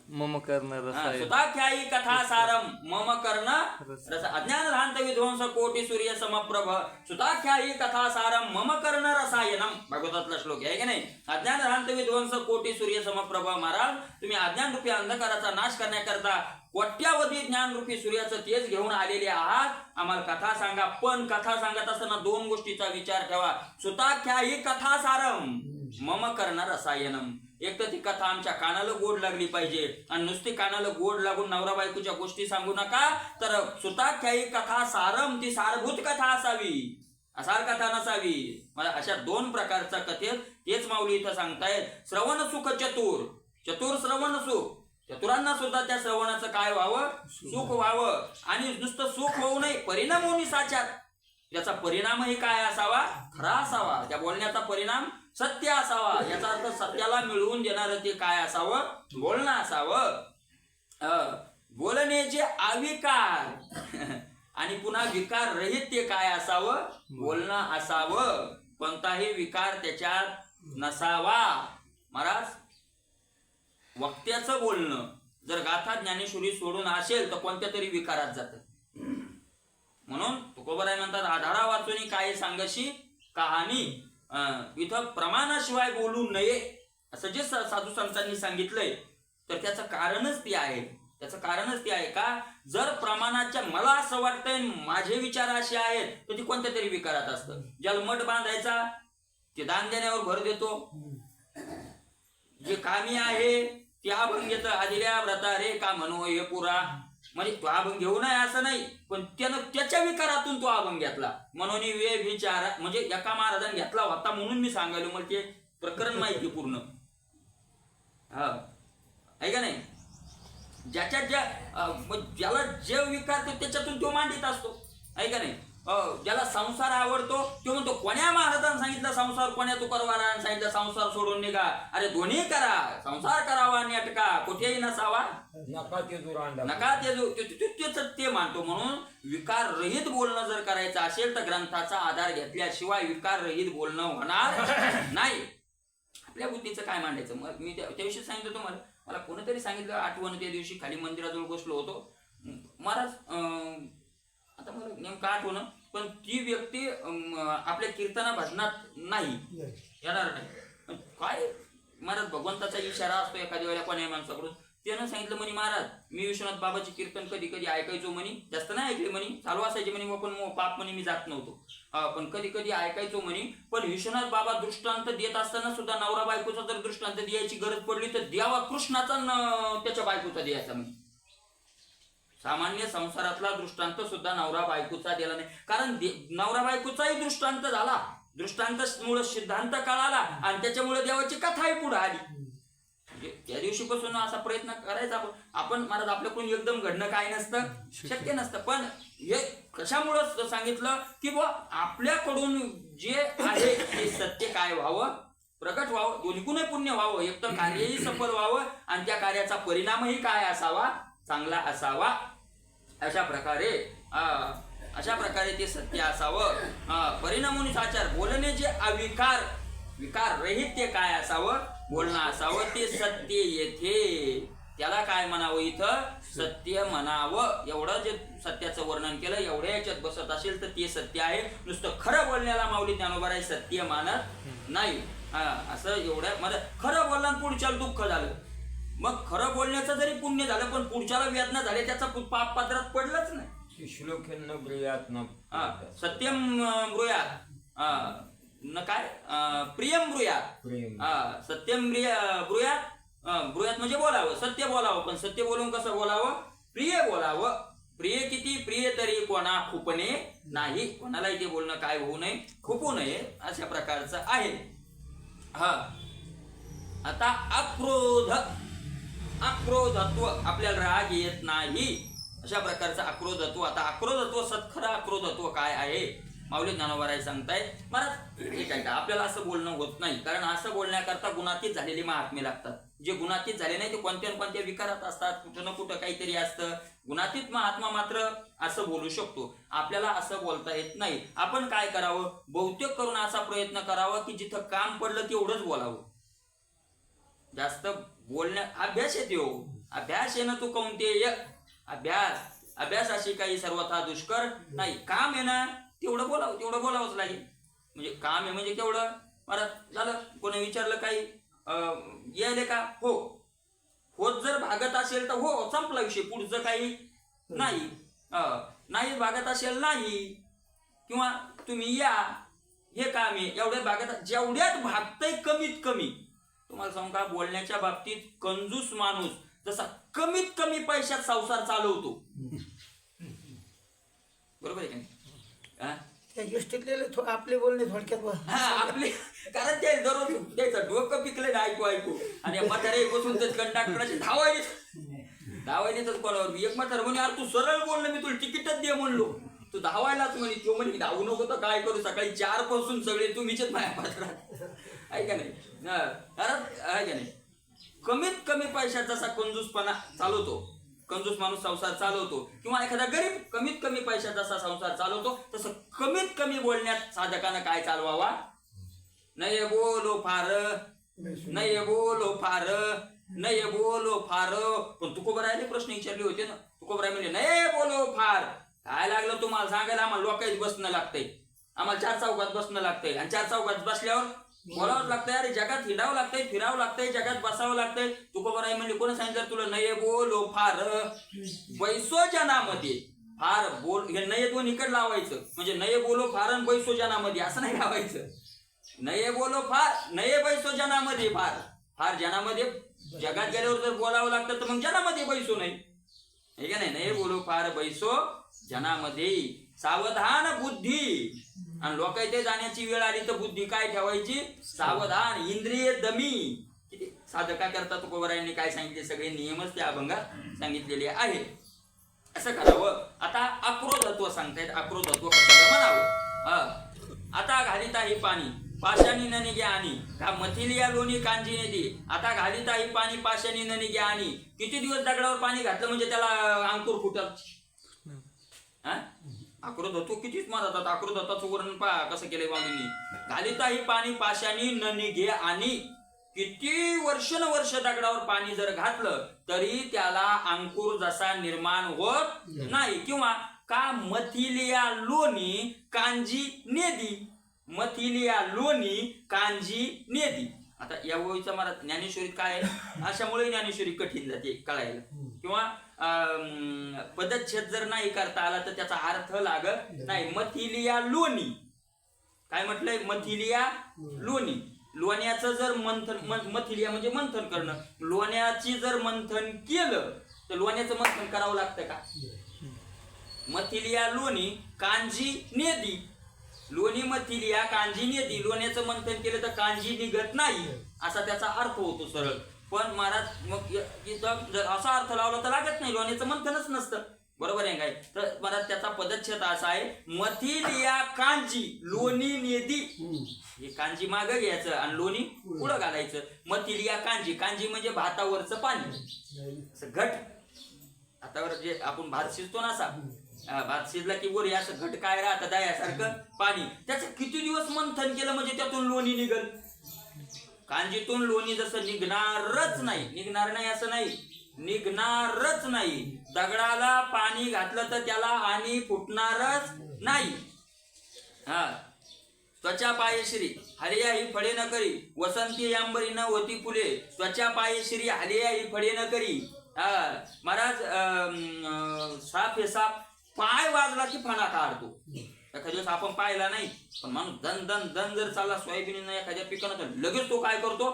[SPEAKER 3] मम कर्ण रसायन
[SPEAKER 1] सुताख्यायी कथा सारम मम कर्ण रस अज्ञान धांत विध्वंस कोटी सूर्य समप्रभ सुताख्यायी कथा सारम मम कर्ण रसायनम. भागवतातला श्लोक आहे की नाही? अज्ञान धांत विध्वंस कोटी सूर्य समप्रभ. महाराज तुम्ही अज्ञान रूपी अंधकाराचा नाश करण्याकरता कोट्यावधी ज्ञान रूपी सूर्याचं तेज घेऊन आलेले आहात, आम्हाला कथा सांगा. पण कथा सांगत असताना दोन गोष्टीचा विचार ठेवा. सुताख्यायी कथा सारम मम कर्ण रसायनम. एक तर ती कथा आमच्या कानाला गोड लागली पाहिजे. आणि नुसती कानाला गोड लागून नवरा बायकोच्या गोष्टी सांगू नका. तर सुताख्यायी कथा सारम, ती सारभूत कथा असावी, असार कथा नसावी. मला अशा दोन प्रकारच्या कथेत तेच माऊली इथं सांगतायत. श्रवण सुख चतुर, चतुर श्रवण सुख. चतुरांना सुद्धा त्या श्रवणाचं काय व्हावं? सुख व्हावं. आणि नुसतं सुख होऊ नये, परिणाम होऊन साचार. त्याचा परिणामही काय असावा? खरा असावा. त्या बोलण्याचा परिणाम सत्य असावा. याचा अर्थ सत्याला मिळवून देणारं ते काय असावं? बोलणं असावं. बोलणे जे अविकार आणि पुन्हा विकार रहित ते काय असावं? बोलणं असावं. कोणताही विकार त्याच्यात नसावा. महाराज, वक्त्याचं बोलणं जर गाथा ज्ञानेश्वरी सोडून असेल तर कोणत्या तरी विकारात जात. म्हणून तुकोबराय म्हणतात, आधारा वाचून काय सांगशी कहाणी. इथं प्रमाणाशिवाय बोलू नये असं जे साधू संतांनी सांगितलंय तर त्याचं कारणच ते आहे. त्याचं कारणच ते आहे का, जर प्रमाणाच्या मला असं वाटतंय माझे विचार असे आहेत तर ते कोणत्या तरी विकारात असतं. ज्याला मठ बांधायचा ते दान देण्यावर भर देतो. जे कामी आहे ते अभंग घेतं. आदिल्या व्रता रे का म्हणू हे पुरा, म्हणजे तो अभंग घेऊ नये असं नाही, पण त्यानं त्याच्या विकारातून तो अभंग घेतला म्हणून वे विचार, म्हणजे एका महाराजांनी घेतला होता म्हणून मी सांगायलो, मला ते प्रकरण माहिती पूर्ण. हा आहे का नाही. ज्याच्या ज्याला जे विकार त्याच्यातून तो मांडित असतो, आहे का नाही. ज्याला संसार आवडतो तो म्हणतो कोण्या महाराजांनी सांगितलं संसार, कोण्या तुकोबरायांनी सांगितलं संसार सोडून निघा. अरे दोन्ही करा, संसार करावा नेटका, कुठेही नसावा
[SPEAKER 2] नका
[SPEAKER 1] ते मानतो. म्हणून विकार रहित बोलणं जर करायचं असेल तर ग्रंथाचा आधार घेतल्याशिवाय विकार रहित बोलणं होणार नाही. आपल्या बुद्धीचं काय मांडायचं. मग मी त्या दिवशी सांगितलं तुम्हाला, मला कोणीतरी सांगितलं आठवण, त्या दिवशी खाली मंदिराजवळ बसलो होतो. महाराज आता मला नेमकं आठवणं, पण ती व्यक्ती आपल्या कीर्तना भजनात नाही येणार नाही. काय महाराज, भगवंताचा इशारा असतो एखाद्या वेळेला कोण्या माणसाकडून. त्यानं सांगितलं म्हणे, महाराज मी विश्वनाथ बाबाची कीर्तन कधी कधी ऐकायचो म्हणे, जास्त नाही ऐकले म्हणे, चालू असायचे म्हणे, पण पाप म्हणे मी जात नव्हतो, पण कधी कधी ऐकायचो म्हणे. पण विश्वनाथ बाबा दृष्टांत देत असताना सुद्धा नवरा बायकोचा जर दृष्टांत द्यायची गरज पडली तर द्यावा कृष्णाचा त्याच्या बायकोचा द्यायचा म्हणे. सामान्य संसारातला दृष्टांत सुद्धा नवरा बायकोचा दिला नाही, कारण नवरा बायकोचाही दृष्टांत झाला, दृष्टांतामुळे सिद्धांत कळाला आणि त्याच्यामुळे देवाची कथाही पुढे आली. त्या दिवशीपासून असा प्रयत्न करायचा आपण महाराज. आपल्याकडून एकदम घडणं काय नसतं, शक्य नसतं, पण हे कशामुळं सांगितलं की बुवा आपल्याकडून जे आहे ते सत्य काय व्हावं, प्रकट व्हावं, दोन्हीकडून पुण्य व्हावं, एक तर कार्यही सफल व्हावं आणि त्या कार्याचा परिणामही काय असावा, चांगला असावा. अशा प्रकारे ते सत्य असावं. परिणामोनी आचार बोलणे जे अविकार विकार रहित ते काय असावं, बोलणं असावं. ते सत्य येथे त्याला काय म्हणावं, इथं सत्य म्हणावं. एवढं जे सत्याचं वर्णन केलं एवढ्या याच्यात बसत असेल तर ते सत्य आहे. नुसतं खरं बोलण्याला माऊली ज्ञानोबा सत्य मानत नाही. असं एवढ्या मध्ये खरं बोलला पुढच्याला दुःख झालं, मग खरं बोलण्याचं जरी पुण्य झालं पण पुढच्याला वेदना झाले, त्याचा पाप पात्रात पडलंच नाही. सत्यम ब्रूयात न काय प्रियम ब्रूयात, सत्यम ब्रूयात. ब्रूयात म्हणजे बोलावं, सत्य बोलावं, पण सत्य बोलून कसं बोलावं, प्रिय बोलावं. प्रिय किती, प्रिय तरी कोणा खुपणे नाही. कोणालाही ते बोलणं काय होऊ नये, खुपू नये, अशा प्रकारचं आहे. आता अक्रोधत्व, आपल्याला राग येत नाही अशा प्रकारचं अक्रोधत्व. आता अक्रोधत्व, सत्खरं अक्रोधत्व काय आहे, माऊली ज्ञानोबा सांगतायत. महाराज ठीक आहे का, आपल्याला असं बोलणं होत नाही, कारण असं बोलण्याकरता गुणातीत झालेली महात्मे लागतात. जे गुणातीत झाले नाही ते कोणत्या कोणत्या विकारात असतात, कुठं ना कुठं काहीतरी असतं. गुणातीत महात्मा मात्र असं बोलू शकतो, आपल्याला असं बोलता येत नाही. आपण काय करावं, बहुतेक करून असा प्रयत्न करावा की जिथं काम पडलं तेवढंच बोलावं. जास्त बोलण्या अभ्यास येते हो, अभ्यास येणं तू कौंतेय, अभ्यास अशी काही सर्वथा दुष्कर नाही. काम आहे ना तेवढं बोलावं, तेवढं बोलावंच लागेल. म्हणजे काम आहे म्हणजे केवढं, महाराज झालं कोणी विचारलं काही यायले का, हो, होत जर भागत असेल तर हो, संपला विषय, पुढचं काही नाही. नाही भागत असेल नाही, किंवा तुम्ही या, हे काम आहे एवढ्यात भागत, जेवढ्यात भागतंय कमीत कमी. तुम्हाला सांगू का, बोलण्याच्या बाबतीत कंजूस माणूस जसा कमीत कमी पैशात संसार चालवतो, बरोबर आहे का नाही.
[SPEAKER 3] आपले बोलणे थोडक्यात
[SPEAKER 1] आपले, कारण ते दररोज त्याचं डोकं पिकलं ऐकू आणि म्हातारे बसून तेच कंडक्टरची धावायनीच कोणावर. एक म्हातारा म्हणे, अरे तू सरळ बोललं, मी तुला तिकीटच दे म्हणलो. तू धावायलाच म्हणे. तो म्हणे धावू नको तर काय करू, सकाळी 4 पासून सगळे तुम्हीच माया पात्रात आहे का नाही. आहे का नाही. कमीत कमी पैशात जसा कंजूसपणा चालवतो, कंजूस माणूस संसार चालवतो, किंवा एखादा गरीब कमीत कमी पैशात जसा संसार चालवतो, तसं कमीत कमी बोलण्यात साधकानं काय चालवावा. नये बोलो फार, नये बोलो फार, नये बोलो फार. पण तुकोबरायने प्रश्न विचारले होते ना. तुकोबराय म्हणजे नये बोलो फार. काय लागलं तुम्हाला सांगायला, आम्हाला लोकांच बसणं लागतंय, आम्हाला 4 चौकात बसणं लागतंय, आणि 4 चौकात बसल्यावर बोलावंच लागतंय. अरे जगात हिंडावं लागतंय, फिरावं लागतंय, जगात बसावं लागतंय. तुकोबराय म्हणजे कोणी सांगितलं तुला नये बोलो फार बैसो जनामध्ये. फार बोल हे नये दोन इकडे लावायचं, म्हणजे नये बोलो फार आणि बैसो जनामध्ये असं नाही लावायचं. नये बोलो फार, नये बैसो जनामध्ये. फार फार जनामध्ये, जगात गेल्यावर जर बोलावं लागतं तर मग जनामध्ये बैसो नाही, हे का नाही. नये बोलो फार बैसो जनामध्ये. सावधान बुद्धी. आणि लोकांचे जाण्याची वेळ आली तर बुद्धी काय ठेवायची, सावधान. इंद्रिय दमी. किती साधका करता तुकोबरायांनी काय सांगितले, सगळे नियमच त्या अभंगात सांगितलेले आहेत. असं करावं. आता आक्रोधत्व सांगतायत. आक्रोधत्व कसं म्हणावं. आता घालीत आहे पाणी पाशानी न निघे आणि, का मथिलिया लोणी कांजीने दे. आता घालीत आहे पाणी पाशानी न निघे आणि. किती दिवस दगडावर पाणी घातलं म्हणजे त्याला अंकुर फुटत. आक्रोधत्व कितीच मारतात. आक्रोधत्वाचं वर्णन पहा कसं केलंय बाबूंनी. घालीत आहे पाणी पाशानी न निघे आणि. किती वर्ष दगडावर पाणी जर घातलं तरी त्याला अंकुर जसा निर्माण होत नाही. किंवा का मथिलिया लोणी कांजी नेदी. मथिलिया लोणी कांजी नेदी. आता या ओळीचा मला ज्ञानेश्वरीत काय आहे, अशामुळे ज्ञानेश्वरी कठीण जाते कळायला. किंवा पदच्छेद जर नाही करता आला तर त्याचा अर्थ लागत नाही. मथिलिया लोणी काय म्हटलंय, मथिलिया लोणी. लोण्याचं जर मंथन, मथिलिया म्हणजे मंथन करणं, लोण्याची जर मंथन केलं तर लोण्याचं मंथन करावं लागतं का. मथिलिया लोणी कांजी नेदी. लोणी मथिलिया कांजी नेदी. लोण्याचं मंथन केलं तर कांजी निघत नाही असा त्याचा अर्थ होतो सरळ. पण महाराज मग जर असा अर्थ लावला तर लागत नाही, लोण्याचं मंथनच नसतं. बरोबर आहे काय. तर महाराज त्याचा पदच्छेद असा आहे, मथिलिया कांजी लोणी नेदी. हे कांजी मागं घ्यायचं आणि लोणी पुढं घालायचं. मथिलिया कांजी. कांजी म्हणजे भातावरचं पाणी, घट. हातावर जे आपण भात शिजतो ना, असा भात शिजला की वर असं घट काय राहतं दह्यासारखं पाणी. त्याचं किती दिवस मंथन केलं म्हणजे त्यातून लोणी निघल. कांजीतून लोणी जसं निघणारच नाही, निघणार नाही असं नाही, निघणारच नाही. दगडाला पाणी घातलं तर त्याला आणि फुटणारच नाही. त्वचा पायश्री हरिया ही फळे न करी. वसंती अंबरी न होती फुले. त्वचा पायश्री हरिया ही फळे न करी. महाराज साप हे साप पाय वाजला की फणा काढतो. एखाद्या दिवस आपण पाहिला नाही, पण माणूस दन दन दन जर चालला सोयाबीन एखाद्या पिकानं तर लगेच तो काय करतो,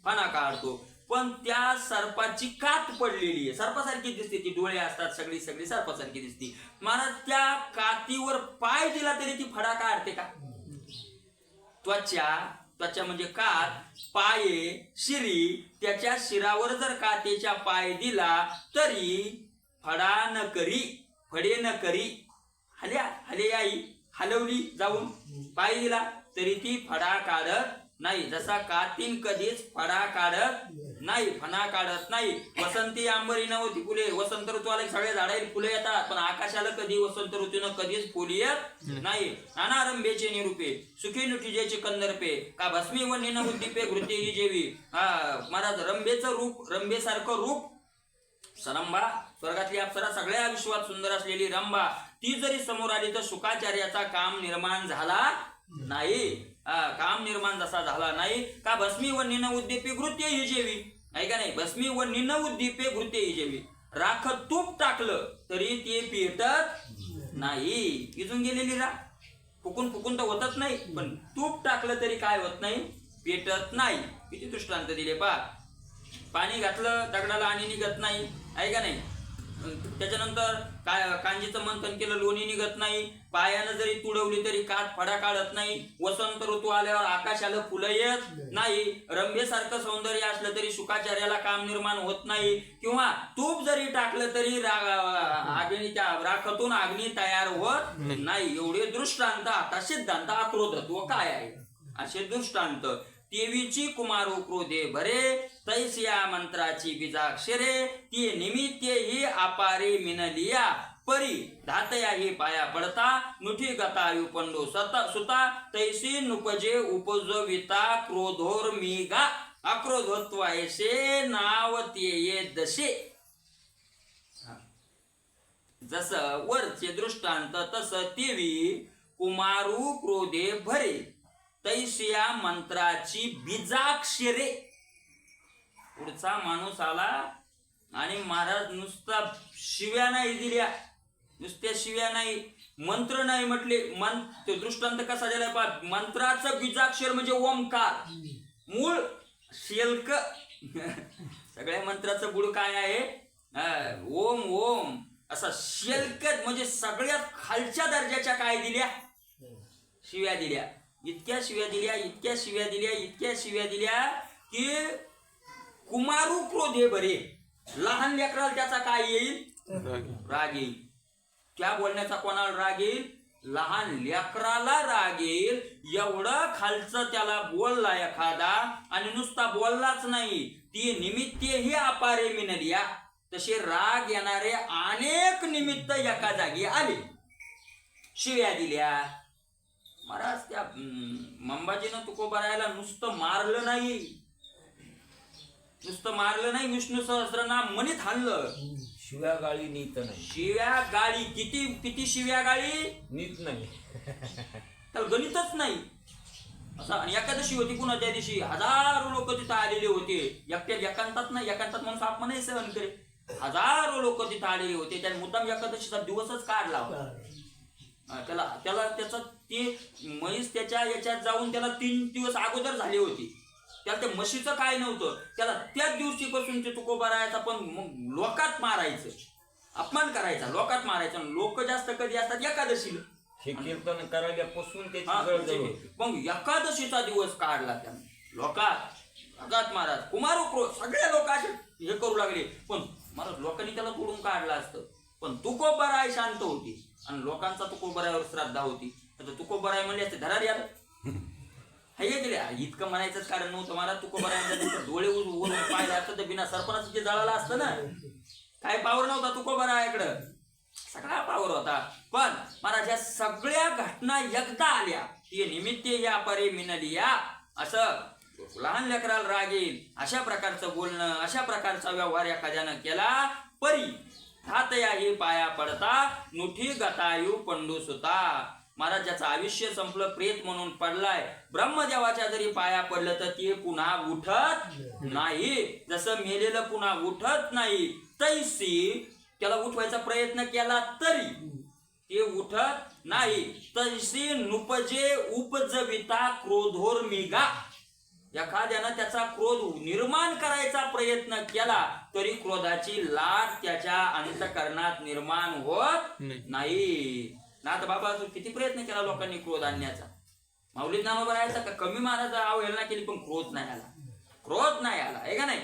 [SPEAKER 1] फणा काढतो. पण त्या सर्पाची कात पडलेली आहे, सर्पासारखी दिसते ती. डोळे असतात, सगळी सर्पासारखी दिसते. महाराज त्या कातीवर पाय दिला तरी ती फडा काढते का. त्वचा म्हणजे कात, पाये शिरी. त्याच्या शिरावर जर कातेच्या पाय दिला तरी फडा न करी, फडे न करी. हल्याई हलवली जाऊन पाय दिला तरी ती फडा काढत नाही. जसा कातीन कधीच फडा काढत नाही, फणा काढत नाही. वसंती आंबरी नव्हती फुले. वसंत ऋतूला सगळ्या झाडाला फुले येतात, पण आकाशाला कधी वसंत ऋतून कधीच फुले येत नाही. नानारंभेचे निरूपे सुखी नुटिजेचे कंदर्पे. का भस्मी व निन उद्दीपे घृते ही जेवी. महाराज रंभेचं रूप, रंभेसारखं रूप सरंभा, स्वर्गातली अप्सरा, सगळ्या विश्वात सुंदर असलेली रंभा, ती जरी समोर आली तर शुकाचार्याचा काम निर्माण झाला नाही. काम निर्माण जसा झाला नाही. का भस्मी व निन उद्दीपे घृते ही जेवी. आहे का नाही. भस्मी व निन उद्दीपे घृते ही जेवी. राख तूप टाकलं तरी ते पेटत नाही. इजून गेलेली राख फुकून फुकून तर होतच नाही, पण तूप टाकलं तरी काय होत नाही, पेटत नाही. किती दृष्टांत दिले पहा. पाणी घातलं दगडाला आणि निघत नाही, आहे का नाही. त्याच्यानंतर कांजीचं मंथन केलं लोणी निघत नाही, पायानं जरी तुडवली तरी काठ फडा काढत नाही, वसंत ऋतू आल्यावर आकाशाला फुलं येत नाही, रंभेसारखं सौंदर्य असलं तरी शुकाचार्याला काम निर्माण होत नाही, किंवा तूप जरी टाकलं तरी अग्नीच्या राखातून अग्नी तयार होत नाही. एवढे दृष्टांत आता सिद्धांत अक्रोधत्व काय आहे असे दृष्टांत. देवीची कुमारू क्रोधे भरे तैसिया मंत्राची बीजाक्षरे, ती निमित्ते ही अपारे मिनलिया परी धातया ही पाया पडता, नुठी गतायु पंडो सुता, तैसी नुपजे उपजविता क्रोधोर मिगा, अक्रोधत्व ऐसे नाव ते दशे. जसं वरचे दृष्टांत तसं देवी कुमारू क्रोधे भरे तैसिया मंत्राची बीजाक्षरे. पुढचा माणूस आला आणि महाराज नुसता शिव्या नाही दिल्या, नुसत्या शिव्या नाही, मंत्र नाही म्हटले. तो दृष्टांत कसा दिलाय पहा, मंत्राचं बीजाक्षर म्हणजे ओमकार, मूळ शेल्क. सगळ्या मंत्राचं गुळ काय आहे, ओम ओम असा शेल्कत, म्हणजे सगळ्यात खालच्या दर्जाच्या काय दिल्या, शिव्या दिल्या. इतक्या शिव्या दिल्या, इतक्या शिव्या दिल्या, इतक्या शिव्या दिल्या की कुमारू क्रोधे बरे, लहान लेकराला त्याचा काय येईल, राग येईल. त्या बोलण्याचा कोणाला राग येईल, लहान लेकराला राग येईल. एवढं खालचं त्याला बोलला एखादा, आणि नुसता बोललाच नाही, ती निमित्ते ही अपारे मिनलिया, तसे राग येणारे अनेक निमित्त एका जागी आले, शिव्या दिल्या. महाराज त्या मंबाजीनं तुकोबारायला नुसतं मारलं नाही, नुसतं मारलं नाही, विष्णू सहस्रनाम म्हणीत हाणलं.
[SPEAKER 2] शिव्या गाळी नीत नाही,
[SPEAKER 1] शिव्या गाळी, किती किती शिव्या गाळी
[SPEAKER 2] नीत नाही,
[SPEAKER 1] त्याला गणितच नाही असं. आणि एकादशी होती पुन्हा त्या दिवशी, हजारो लोक तिथं आलेले होते. एकट्या एकांतात नाही, एकांतात म्हणून आपण नाही सहन करे, हजारो लोक तिथं आलेले होते. त्याने मुद्दाम एकादशीचा दिवसच काढला होता. त्याला त्याचा ते म्हैस त्याच्या याच्यात जाऊन त्याला 3 दिवस अगोदर झाले होते. त्याला त्या म्हशीचं काय नव्हतं, त्याला त्याच दिवशीपासून ते तुकोबारायचा, पण मग लोकात मारायचं, अपमान करायचा, लोकात मारायचा. लोक जास्त कधी असतात एकादशीला,
[SPEAKER 2] हे कीर्तन करायल्यापासून त्याची
[SPEAKER 1] मग एकादशीचा दिवस काढला त्याने लोकात अगात. महाराज कुमारू क्रोध, सगळे लोक असे हे करू लागले, पण महाराज लोकांनी त्याला तोडून काढलं असतं. पण तुकोबाराय शांत होती आणि लोकांचा तुकोबारायवर श्रद्धा होती. आता तुकोबाराय म्हणले असते धरार यार हे गेले, इतकं म्हणायचंच कारण नव्हतं. मला तुकोबारायांचा डोळे उघडून पाहिलं असतं तर बिना सरपणाचं जे जळालं असतं ना, काय पावर नव्हता तुकोबारायाकडं, सगळा पावर होता. पण महाराज या सगळ्या घटना एकदा आल्या, ते निमित्ते या परे मिनलिया, असं लहान लेकराला राग येईल अशा प्रकारचं बोलणं, अशा प्रकारचा व्यवहार एखाद्यानं केला. परी हातया ही पाया पडता, नुठी गतायु पंडू सुता. महाराज ज्याचं आयुष्य संपलं, प्रेत म्हणून पडलाय, ब्रह्मदेवाच्या जरी पाया पडलं तर ते पुन्हा उठत नाही. जसं मेलेलं पुन्हा उठत नाही, तैसी त्याला उठवायचा प्रयत्न केला तरी ते उठत नाही. तैसी नुपजे उपजविता क्रोधोर मिगा. एखाद्यानं त्याचा क्रोध निर्माण करायचा प्रयत्न केला तरी क्रोधाची लाट त्याच्या अंतःकरणात निर्माण होत नाही. ना तर बाबा किती प्रयत्न केला लोकांनी क्रोध आणण्याचा, माऊली ज्ञानोबा राहायचा का कमी महाराज अवहेलना केली, पण क्रोध नाही आला, क्रोध नाही आला, आहे का नाही.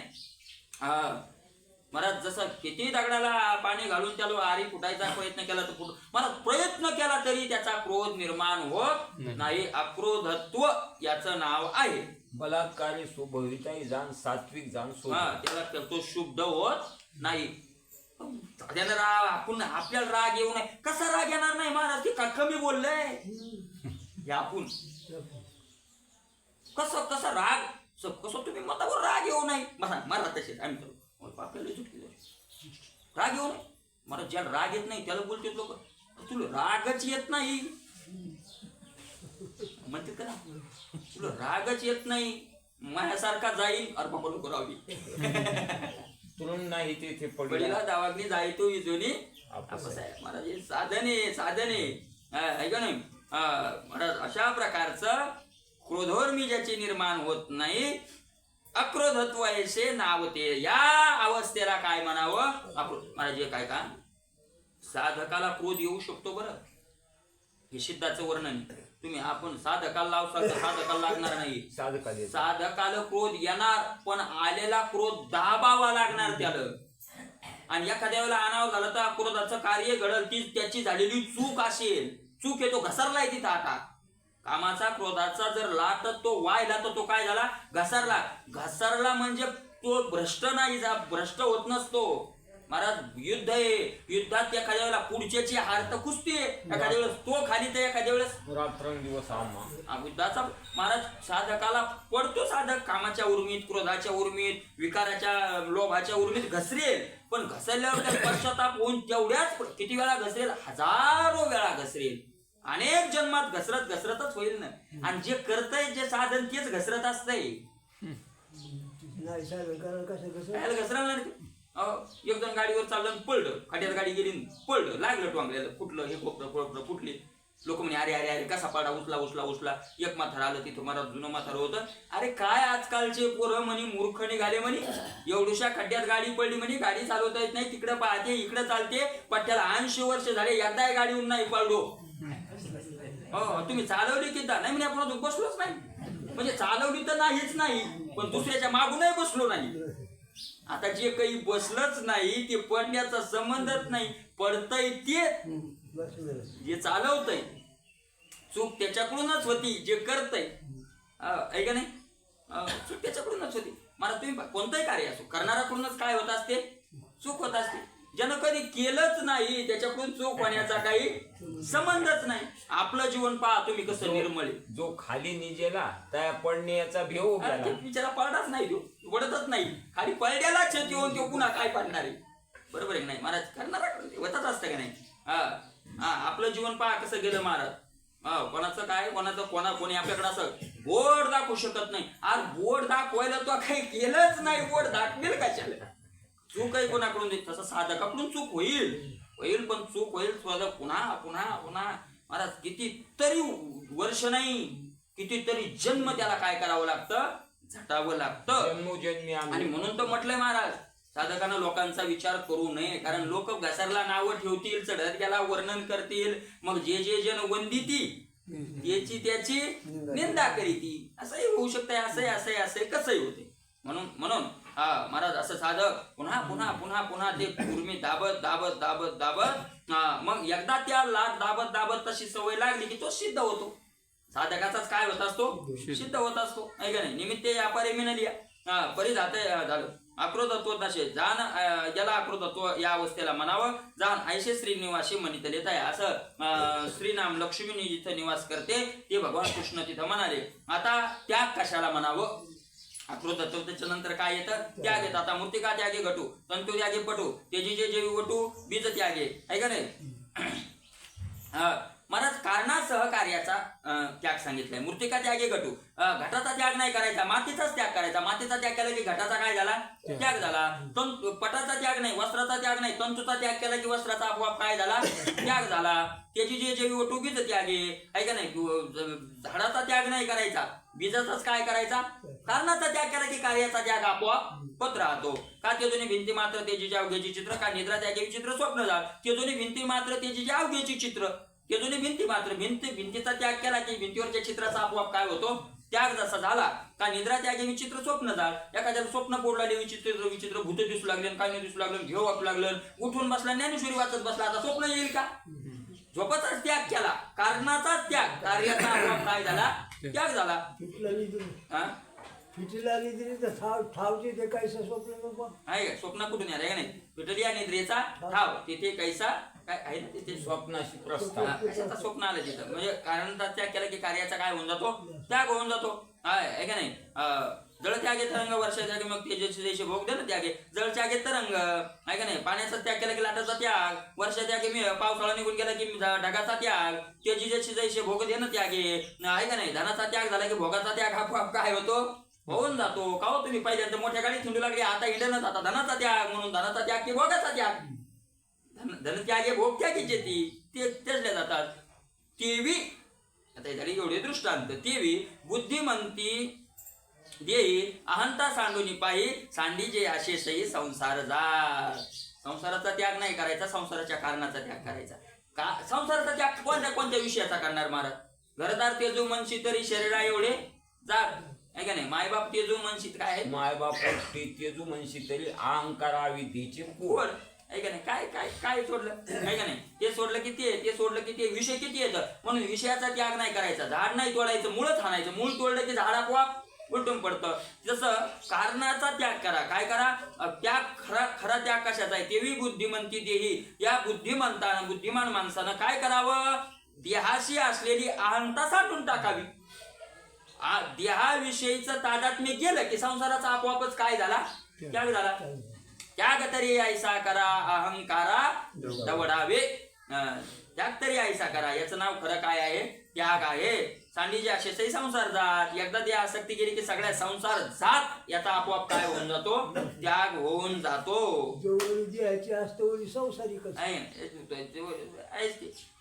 [SPEAKER 1] महाराज जसं किती दगडाला पाणी घालून त्याला आरी फुटायचा प्रयत्न केला तर महाराज प्रयत्न केला तरी त्याचा क्रोध निर्माण होत नाही. अक्रोधत्व याचं नाव आहे.
[SPEAKER 2] बलात्कारी स्वभाविताई जाण, सात्विक जाण,
[SPEAKER 1] त्याला तो शुद्ध होत नाही. त्यानं आपण आपल्याला राग येऊ नये, कसा राग येणार नाही महाराज, ते कमी बोललंय हे आपण, कसा राग, कसं तुम्ही मतावर राग येऊ नाही मला तसेच आम्ही आपल्याला राग येऊ नये. मला ज्याला राग येत नाही त्याला बोलते लोक, तुला रागच येत नाही म्हणते का, तुला रागच येत नाही, माझ्यासारखा जाईल अरे बाबा लोक राहावी
[SPEAKER 2] तुरून नाही ते
[SPEAKER 1] पडला दावाग्नी जाई तो इजोनी आपस आहे. महाराज साधने आहे का नाही. महाराज अशा प्रकारचं क्रोधोर्मी ज्याचे निर्माण होत नाही अक्रोधत्व ऐसे नावते. या अवस्थेला काय म्हणावं? मला जे काय का साधकाला क्रोध येऊ शकतो बरं, हे सिद्धाचं वर्णन. तुम्ही आपण साधकाला लावसाल तर साधकाला लागणार नाही. साधकाला क्रोध येणार, पण आलेला क्रोध दाबावा लागणार त्याला. आणि एखाद्या वेळेला अनावर झालं तर क्रोधाचं कार्य घडल, ती त्याची झालेली चूक असेल. चूक आहे तो घसरलाय तिथं. आता कामाचा क्रोधाचा जर लाट तो वायला तर तो काय झाला? घसरला. घसरला म्हणजे तो भ्रष्ट नाही, भ्रष्ट होत नसतो महाराज. युद्ध आहे, युद्धात एखाद्या वेळेला पुढच्याची हार तर कुस्ती आहे, एखाद्या वेळेस तो खाली तर एखाद्या वेळेस
[SPEAKER 2] रात्रंदिवस
[SPEAKER 1] युद्धाचा महाराज साधकाला पडतो. साधक कामाच्या उर्मीत, क्रोधाच्या उर्मीत, विकाराच्या लोभाच्या उर्मीत घसरेल, पण घसरल्यावर त्या पश्चाताप होऊन तेवढ्याच किती वेळा घसरेल? हजारो वेळा घसरेल. अनेक जन्मात घसरतच होईल ना. आणि जे करतय जे साधन तेच घसरत असतंय. घसरणार एक जण गाडीवर चाललं पडलं, खाट्यात गाडी गेली पडलं, लागलं टोंगल्याला, फुटलं, हे खोपलं फुटले. लोक म्हणे अरे अरे अरे कसा पाडा, उचला. एक म्हातारा आलं तिथं, मला जुनं म्हातारं होतं. अरे काय आजकालचे पोरं म्हणे मूर्ख निघाले म्हणे, एवढ्याशा खड्ड्यात गाडी पडली म्हणे, गाडी चालवता येत नाही, तिकडे पाहते इकडे चालते, पट्ट्याला 80 वर्ष झाले, एकदा गाडीहून नाही पडलो. तुम्ही चालवली किती? नाही म्हणे आपण बसलोच नाही. म्हणजे चालवली तर नाहीच नाही, पण दुसऱ्याच्या मागूनही बसलो नाही. आता जे काही बसलंच नाही ते पडण्याचा संबंधच नाही. पडतंय ते जे चालवतंय, चूक त्याच्याकडूनच होती. जे करतंय ऐका नाही, चूक त्याच्याकडूनच होती. मला तुम्ही कोणतंही कार्य असो, करणाऱ्याकडूनच काय होत असते? चूक होत असते. ज्यानं कधी केलंच नाही त्याच्याकडून चूक होण्याचा काही संबंधच नाही. आपलं जीवन पहा तुम्ही कसं निर्मळ आहे.
[SPEAKER 2] जो खाली निजेला त्या पडण्याचा भेव
[SPEAKER 1] बिचारा पडलाच नाही, तो पडतच नाही. खाली पडल्यालाच येऊन तो पुन्हा काय पडणार आहे? बरोबर आहे नाही महाराज? करणाऱ्याकडे होतच असतं का नाही? आपलं जीवन पहा कसं गेलं महाराज. कोणाचं काय, कोणी आपल्याकडे असं बोर्ड दाखवू शकत नाही. आज बोर्ड दाखवायला तो काही केलंच नाही, बोर्ड दाखवेल कशाला? चूक आहे कोणाकडून देत, तसं साधकाकडून चूक होईल पण चूक होईल पुन्हा महाराज. कितीतरी वर्ष नाही, कितीतरी जन्म त्याला काय करावं लागतं? झटावं लागतं.
[SPEAKER 2] जन्मोजन्मी.
[SPEAKER 1] आणि म्हणून तर म्हटलंय महाराज, साधकांना लोकांचा विचार करू नये. कारण लोक घसरला नावं ठेवतील, चढत गेला वर्णन करतील, मग जे जन वंदिती त्याची निंदा करीती. असंही होऊ शकतंय, असंही कसंही होते. म्हणून महाराज असं साधक पुन्हा ते उर्मी दाबत मग एकदा त्या लाट दाबत तशी सवय लागली की तो सिद्ध होतो. साधकाचाच काय होत असतो? सिद्ध होत असतो. ऐका नाही, निमित्त व्यापारी मिळालिया परिधात झालं. अक्रोधत्व नशे जाण, ज्याला अक्रोधत्व या अवस्थेला म्हणावं. जाण ऐशे श्रीनिवासी म्हणित येत आहे. असं श्रीनाम लक्ष्मी जिथं निवास करते ते भगवान कृष्ण तिथं म्हणाले. आता त्याग कशाला म्हणावं? अक्रोधत्व त्याच्यानंतर काय येतं? त्याग येतं. आता मूर्तिका त्यागे घटू, तंतु त्यागे पटू, तेजी जे वटू, बीज त्यागे. आहे का नाही? महाराज कारणासह कार्याचा त्याग सांगितलाय. मूर्तिका त्यागे घटू, घटाचा त्याग नाही करायचा, मातीचाच त्याग करायचा. मातीचा त्याग केला की घटाचा काय झाला? त्याग झाला. पटाचा त्याग नाही, वस्त्राचा त्याग नाही, तंतूचा त्याग केला की वस्त्राचा आपोआप काय झाला? त्याग झाला. त्याची जे वटू बीज त्यागे. आहे का नाही? झाडाचा त्याग नाही करायचा, बीजाचाच काय करायचा? कारणाचा त्याग केला की कार्याचा त्याग आपोआप पत राहतो. का ते दोन्ही भिंती मात्र तेजी अवघ्याची चित्र, का निद्रा त्यागे विचित्र स्वप्न झालं. ते दोन्ही भिंती मात्र तेजी अवघ्याची चित्र, ते दोन्ही भिंती मात्र भिंतीचा त्याग केला की भिंतीवरच्या चित्राचा आपोआप काय होतो? त्याग जसा झाला. का निद्रा त्यागे विचित्र स्वप्न झालं. एखाद्याला स्वप्न पोडला विचित्र भूत दिसू लागले, काय नाही दिसू लागलं, घेऊ वाटू लागलं, उठून बसला, ज्ञानेश्वरी वाचत बसला, आता स्वप्न येईल का? झोपाचाच त्याग केला, कारणाचाच त्याग, कार्याचा आपोआप काय झाला? त्याग झाला. आहे का? स्वप्न कुठून यायला का नाही? पिटली आणि निद्रेचा ठाव, तिथे कैसा काय आहे ना, तिथे
[SPEAKER 2] स्वप्नाशी प्रस्ताव.
[SPEAKER 1] स्वप्न आलं तिथं. म्हणजे कारणाचा त्याग केला की कार्याचा काय होऊन जातो? त्याग होऊन जातो. आहे का नाही? जळ त्यागे तरंग, वर्ष त्यागे मग तेजस्वी जैसे भोग दे ना त्यागे. जळ त्यागे तरंग, आहे का नाही? पाण्याचा त्याग केला की लाटाचा त्याग. वर्ष त्यागे मी पावसाळा निघून गेला की ढगाचा त्याग. तेजस्वी जैसे भोग दे ना त्यागे. आहे का नाही? धनाचा त्याग झाला की भोगाचा त्याग आपोआप काय होतो? होऊन जातो. का हो तुम्ही पहिल्यांदा मोठ्या गाडीत हिंडू लागले, आता हिंडणच आता धनाचा त्याग. म्हणून धनाचा त्याग की भोगाचा त्याग. धन त्याग हे भोग त्यागीचे ते तेजले जातात. तेवी आता झाली एवढे दृष्टांत. तेवी बुद्धिमंती देही अहंता सांडूनी पायी सांडीजे असे सई संसार जा. संसाराचा त्याग नाही करायचा, संसाराच्या कारणाचा त्याग करायचा. का संसाराचा त्याग कोणत्या कोणत्या विषयाचा करणार महाराज? घरदार तेजू मनशी तरी शरीरा एवढे जाग आहे का नाही? मायबाप तेजू मनशीत काय आहे?
[SPEAKER 2] मायबाप तेजू म्हणशी तरी अहंकारा विधीचे
[SPEAKER 1] कोण आहे का नाही? काय काय काय सोडलं आहे का नाही? ते सोडलं की ते सोडलं की ते विषय किती येतं. म्हणून विषयाचा त्याग नाही करायचा. झाड नाही तोडायचं, मूळच हाणायचं. मूळ तोडलं की झाड आपोआप उलटून पडतं. जसं कारणाचा त्याग करा. काय करा? त्याग खरा त्याग कशाचा आहे? तेवी बुद्धिमंती देही. या बुद्धिमान माणसानं काय करावं? देहाशी असलेली अहंता साठून टाकावी. देहाविषयीचं तादात्म्य गेलं की संसाराचा आपोआपच काय झाला? त्याग झाला. त्याग तरी ऐसा करा अहंकारा दवडावे. त्याग तरी ऐसा करा. याचं नाव खरं काय आहे? त्याग आहे. सांडीचे असे संसार जात. एकदा ती आसक्ती गेली की सगळ्या संसार जात याचा आपोआप काय होऊन जातो? त्याग होऊन जातो.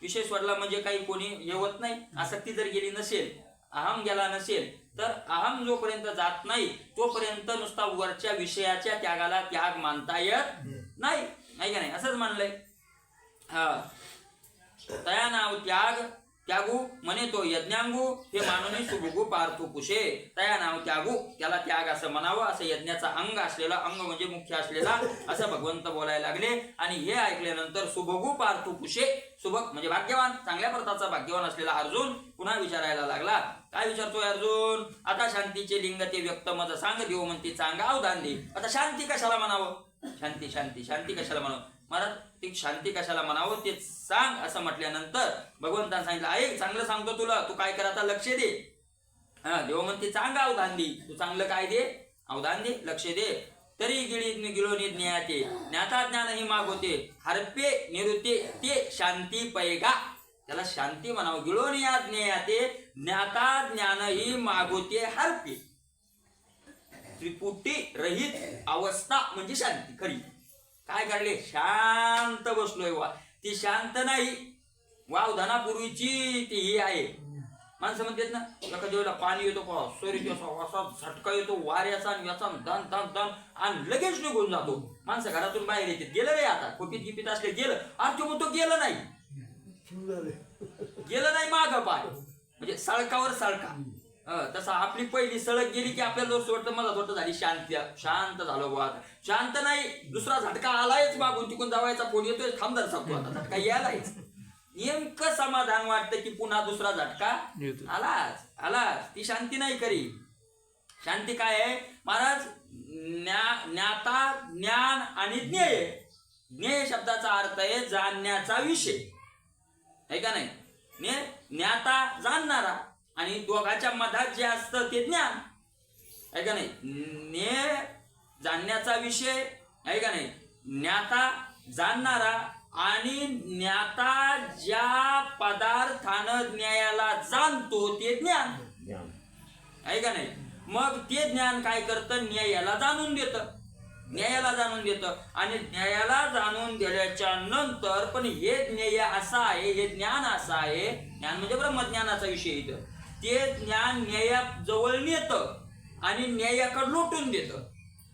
[SPEAKER 1] विषय सोडला म्हणजे काही कोणी येवत नाही. आसक्ती जर गेली नसेल, अहम गेला नसेल, तर अहम जोपर्यंत जात नाही तोपर्यंत नुसता वरच्या विषयाच्या त्यागाला त्याग मानता येत नाही. नाही का नाही? असंच मानलंय. हा तया नाव त्यागू म्हणे तो यज्ञांगू हे मानून सुभुगू पार्थू कुशे. तया नाव त्यागू, त्याला त्याग असं म्हणावं. असं यज्ञाचा अंग असलेला, अंग म्हणजे मुख्य असलेला असं भगवंत बोलायला लागले. आणि हे ऐकल्यानंतर सुभगू पार्थू कुशे, सुभग म्हणजे भाग्यवान, चांगल्या प्रकारचा भाग्यवान असलेला अर्जुन पुन्हा विचारायला लागला. काय विचारतोय अर्जुन? आता शांतीचे लिंग ते व्यक्त मज सांग, देव म्हणते चांगा अवधान दे. आता शांती कशाला म्हणावं? शांती शांती शांती कशाला म्हणावं? महाराज ती शांती कशाला म्हणावं ते सांग असं म्हटल्यानंतर भगवंताने सांगितलं, ऐक चांगलं सांगतो तुला, तू काय कर आता लक्ष दे. हा देव म्हणते चांगा अवधान दे. तू चांगलं काय दे? अवधान दे, लक्ष दे. तरी गिळो ज्ञाते ज्ञाता ज्ञान ही मागवते हरपे निरुते ते शांती पैगा. त्याला शांती म्हणावं. गिळोनिया ज्ञाते ज्ञाता ज्ञान ही मागवते हरपे. त्रिपुटी रहित अवस्था म्हणजे शांती खरी. काय काढले? शांत बसलोय वा. ती शांत नाही, वावधानापूर्वीची ती ही आहे. माणसं म्हणतात ना, एखाद्या वेळेला पाणी येतो पहा, सोरी असा झटका येतो वाऱ्याचा आणि याचा दन दन दन आणि लगेच निघून जातो. माणसं घरातून बाहेर येते. गेलं रे आता खोकीत गिपीत असले गेलं. आणि तो म्हणतो गेलं नाही, गेलं नाही माग पाय म्हणजे सळकावर सळका. तसा आपली पहिली सळक गेली की आपल्याला वाटतं मला वाटतं झाली शांत, शांत झालो बुवा. शांत नाही, दुसरा झटका आलायच मागून, तिकून जावायचा फोन येतोय, थांबदार सांगतो आता झटका यायलाच. नेमकं समाधान वाटतं की पुन्हा दुसरा झटका आलाच. ती शांती नाही खरी. शांती काय आहे महाराज? ज्ञाता ज्ञान आणि ज्ञेय. ज्ञेय शब्दाचा अर्थ आहे जाणण्याचा विषय, आहे का नाही? ज्ञाता जाणणारा आणि दोघांच्या मधात जे असतं ते ज्ञान, आहे का नाही? जाणण्याचा विषय, आहे का नाही? ज्ञाता जाणणारा आणि ज्ञाता ज्या पदार्थानं न्यायाला जाणतो ते ज्ञान, आहे का नाही? मग ते ज्ञान काय करतं? न्यायाला जाणून देतं. न्यायाला जाणून देतं. आणि न्यायाला जाणून दिल्याच्या नंतर पण हे ज्ञेय असं आहे, हे ज्ञान असं आहे. ज्ञान म्हणजे ब्रह्मज्ञानाचा विषय इथं. ते ज्ञान न्याया जवळ नेतं आणि न्यायाकडे लोटून देतं.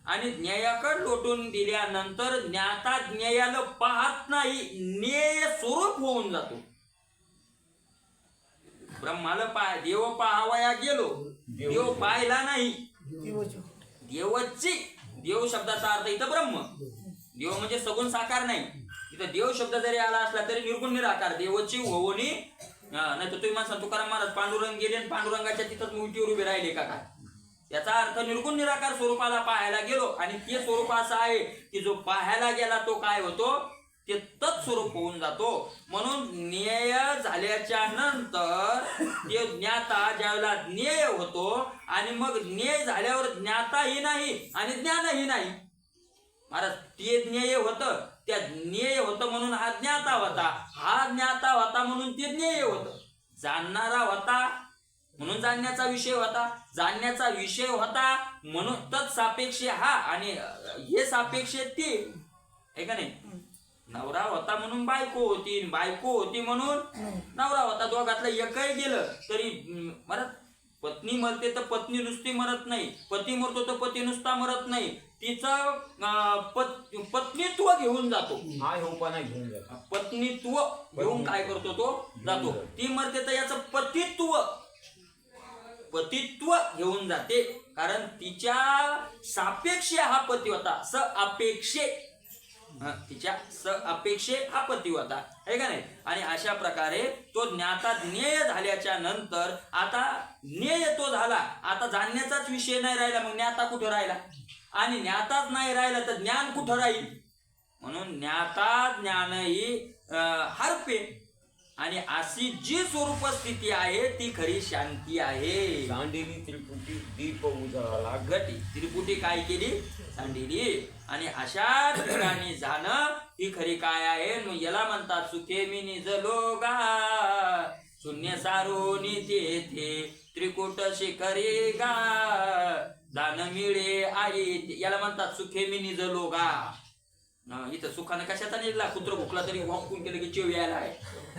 [SPEAKER 1] आणि न्यायाकडे लोटून दिल्यानंतर ज्ञाता न्यायाला पाहत नाही, न्याय स्वरूप होऊन जातो. ब्रह्माला देव पाहावया गेलो, देव पाहिला नाही. देवची, देव शब्दाचा अर्थ इथं ब्रह्म. देव म्हणजे सगुण साकार नाही. इथं देव शब्द जरी आला असला तरी निर्गुण निराकार. देवची होवणी नाही तर तुम्ही म्हणता तुकाराम महाराज पांडुरंग गेले आणि पांडुरंगाच्या तिथंच मूर्तीवर उभे राहिले का काय? याचा अर्थ निर्गुण निराकार स्वरूपाला पाहायला गेलो. आणि ते स्वरूप असं आहे की जो पाहायला गेला तो काय होतो? ते तत्स्वरूप होऊन जातो. म्हणून न्याय झाल्याच्या नंतर ते ज्ञाता ज्यावेळेला ज्ञेय होतो आणि मग ज्ञेय झाल्यावर ज्ञाताही नाही आणि ज्ञानही नाही. महाराज ते ज्ञेय होतं, त्या ज्ञेय होतं म्हणून हा ज्ञाता होता, हा ज्ञाता होता म्हणून ते ज्ञेय होतं. जाणणारा होता म्हणून जाणण्याचा विषय होता, जाणण्याचा विषय होता म्हणून तत्सापेक्ष हा आणि हे सापेक्ष ते, आहे का नाही? नवरा होता म्हणून बायको होती, बायको होती म्हणून नवरा होता. दोघातलं एकही गेलं तरी मला पत्नी मरते तर पत्नी नुसती मरत नाही, पती मरतो तर पती नुसता मरत नाही, तिचं पत्नीत्व घेऊन जातो.
[SPEAKER 2] हा होपणा घेऊन जातो.
[SPEAKER 1] पत्नीत्व घेऊन काय करतो तो जातो. ती मरते तर याचं पतित्व घेऊन जाते, कारण तिच्या सापेक्षे हा पती होता. तिच्या अपेक्षे हा पती होता, आहे का नाही. आणि अशा प्रकारे तो ज्ञाता ज्ञेय झाल्याच्या नंतर आता ज्ञेय तो झाला, आता जाणण्याचाच विषय नाही राहिला, मग ज्ञाता कुठं राहिला, आणि ज्ञाताच नाही राहिला तर ज्ञान कुठं राहील. म्हणून ज्ञाता ज्ञान ही हरपे, आणि अशी जी स्वरूप स्थिती आहे ती खरी शांती आहे.
[SPEAKER 2] सांडेली त्रिपुटी दीप उजळाला
[SPEAKER 1] गटी त्रिपुटी काय केली, सांडिली. आणि अशा ठिकाणी जाणं ही खरी काय आहे. मग याला म्हणतात सुखे मी निजलो गा, शून्य सारोनी तेथे त्रिकुट शिखरी गा, दान मिळे आई. याला म्हणतात सुखे मी निजलो गा. इथं सुखानं कशाचा निजला, कुत्र भुकला तरी वाकून केलं की चिव यायला आहे,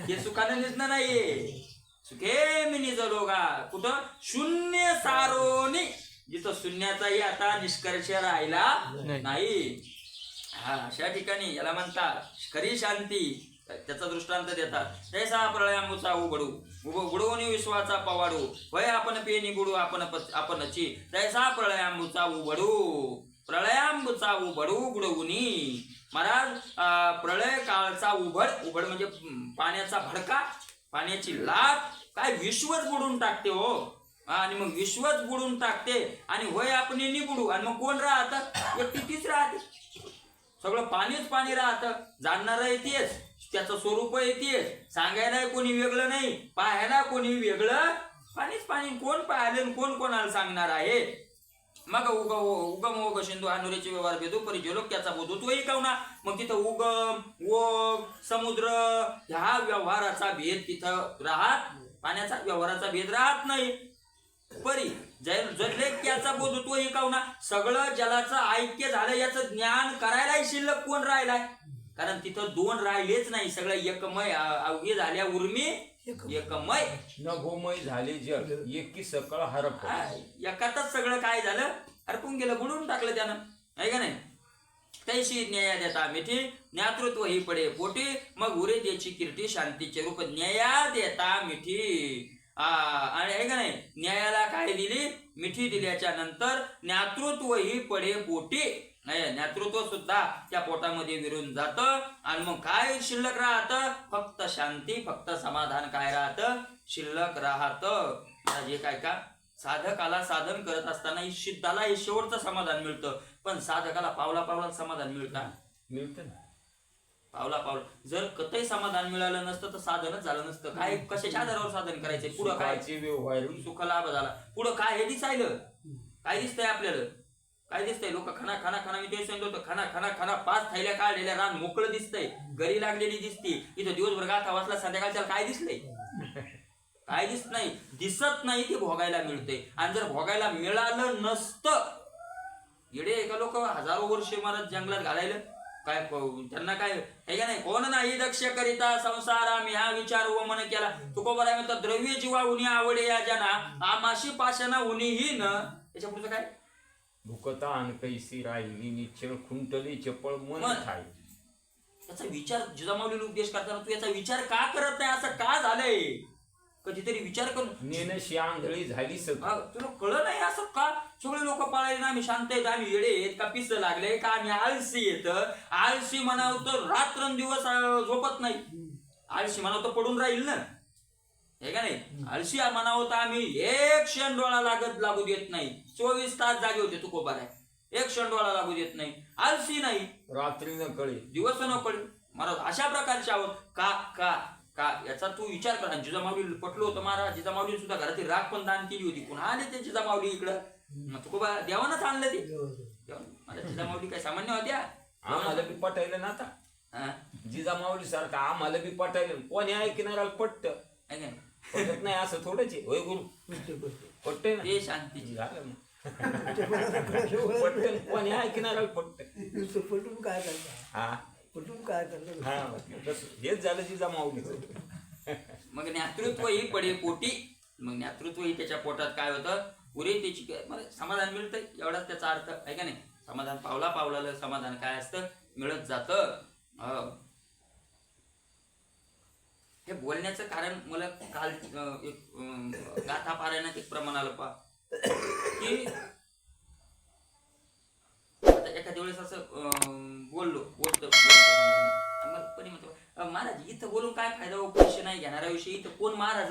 [SPEAKER 1] हे सुखानं निजणं नाहीये. सुखे मी निजलो गा, कुठं शून्य सारोनी, जिथं शून्याचाही आता निष्कर्ष राहिला नाही. हा अशा ठिकाणी याला म्हणतात खरी शांती. त्याचा दृष्टांत देतात. तैसा प्रळयांबूचा उघडू उघडून विश्वाचा पवाडू, वय आपण पेनी बुडू आपणची. तैसा प्रळयांबूचा उघडू, प्रळयांबूचा उघडू उघडवुनी. महाराज प्रळय काळचा उघड म्हणजे पाण्याचा भडका, पाण्याची लाट काय विश्वच बुडून टाकते हो. आणि मग विश्वच बुडून टाकते, आणि होय आपण बुडू, आणि मग कोण राहत, एकटी तीच राहते. सगळं पाणीच पाणी राहतं. जाणणार येतेच, त्याचं स्वरूप येतेच, सांगायला कोणी वेगळं नाही, पाहायला कोणी वेगळं, पाणीच पाणी. कोण पाहिलं कोण कोणाला सांगणार आहे. मग उगम ओग सिंधू अनुरेचे व्यवहार भेदू परिजलोक्याचा बोधू तोही कावना. मग तिथं उगम ओग समुद्र ह्या व्यवहाराचा भेद तिथं राहत, पाण्याचा व्यवहाराचा भेद राहत नाही. परी जलेक्याचा बोध तोही कावना. सगळं जलाचं ऐक्य झालं याचं ज्ञान करायलाही शिल्लक कोण राहिलाय, कारण तिथं दोन राहिलेच नाही, सगळं एकमय अवघे झाल्या उर्मी एकमय.
[SPEAKER 2] नभोमय झाले जग एकी सकळ हरप.
[SPEAKER 1] एकातच सगळं काय झालं, हरपून गेलं, बुडून टाकलं त्यानं, आहे का नाही. तैशी न्याया देता मिठी ज्ञातृत्व ही पडे पोटी, मग उरे त्याची कीर्ती शांतीचे रूप. न्याया देता मिठी, आणि आहे का नाही, न्यायाला काय दिली, मिठी दिल्याच्या नंतर ज्ञातृत्व ही पडे पोटी. ज्ञातृत्व सुद्धा त्या पोटामध्ये विरून जात, आणि मग काय शिल्लक राहतं, फक्त शांती, फक्त समाधान काय राहतं, शिल्लक राहत. जे काय का साधकाला साधन करत असताना सिद्धाला हे शेवटचं समाधान मिळतं, पण साधकाला पावला पावला समाधान मिळतं
[SPEAKER 2] ना.
[SPEAKER 1] पावला पावला जर कतही समाधान मिळालं नसतं तर साधनच झालं नसतं. काय कशाच्या आधारावर साधन करायचंय, पुढं काय सुख लाभ झाला, पुढं काय हे दिसायलं, काय दिसतंय आपल्याला, काय दिसतंय, लोक खाना खाना खाना, मी ते सांगतो खाना खाना खाना 5 थैल्या काढलेल्या, रान मोकळं दिसतंय, गरी लागलेली दिसती. इथं दिवसभर गाथा वाचला, संध्याकाळच्या काय दिसलंय, काय दिसत नाही, दिसत नाही, ते भोगायला मिळते. आणि जर भोगायला मिळालं नसतं, येडे एका लोक हजारो वर्ष महाराज जंगलात घालायला, काय त्यांना काय हे का नाही. कोण नाही दक्ष करिता संसार आम्ही हा विचार व मन केला. तुकोबराय म्हणतात द्रव्य जीवा उनी आवडे या जना आमाशी पाशाना उनीही न. त्याच्या पुढचं काय,
[SPEAKER 2] भुकता अन कैसी राहिली निश्चळ खुंटली चपळ मन थाय.
[SPEAKER 1] याचा विचार जिजामाऊलीला उपदेश करताना तू याचा विचार का करत नाही, असं का झालंय, कधीतरी विचार करून.
[SPEAKER 2] नेनशी आंधळी झाली
[SPEAKER 1] तुला कळलं नाही असं का. सगळे लोक पाळायला ना आम्ही शांत आहेत, आम्ही येडे आहेत का, पिस लागले का, आम्ही आळशी येत. आळशी म्हणावं तर रात्रंदिवस झोपत नाही, आळशी म्हणावं तर पडून राहील ना, हे का नाही. आळशी म्हणावं तर आम्ही एक क्षण डोळा लागू देत नाही, 24 तास जागे होते तुकोबाराय, एक क्षण डोळा लागू देत नाही, आळशी नाही.
[SPEAKER 2] रात्री न कळे
[SPEAKER 1] दिवस न कळे महाराज, अशा प्रकारचे आहोत का का का याचा तू विचार कर. जिजामाऊली पटलो होतं महाराज, जिजामाऊली सुद्धा घरातील राख पण दान केली होती. पुन्हा आले ते जिजामाऊली इकडं, तुकोबा देवानच आणलं ते. जिजामाऊली काय सामान्य होत्या,
[SPEAKER 2] आम्हाला बी पटायला ना. आता जिजामाऊली सारखा आम्हाला बी पटायला, कोणी ऐकणारा पटत पटत नाही असं थोडंच आहे. होय गुरु, पटतंय ना,
[SPEAKER 1] ते शांतीची
[SPEAKER 2] झालं पटत, कोणी ऐकणारा पटत.
[SPEAKER 3] पटून काय करता,
[SPEAKER 2] हा
[SPEAKER 3] पटून काय करता,
[SPEAKER 2] हा हेच झालं जिजामाऊलीचं.
[SPEAKER 1] मग ज्ञातृत्व ही पडे पोटी, मग नेतृत्वही त्याच्या पोटात काय होतं, पुरे त्याची मला समाधान मिळतंय, एवढाच त्याचा अर्थ आहे का नाही. समाधान पावला पावलाला समाधान काय असतं, मिळत जातं. हे बोलण्याचं कारण मला काल एक गाथा पारायणात एक प्रमाण आलं पा की आता एखाद्या वेळेस असं बोललो मला पण म्हणतो महाराज इथं बोलून काय फायदा हो, पैसे नाही घेणाऱ्या विषयी इथं कोण महाराज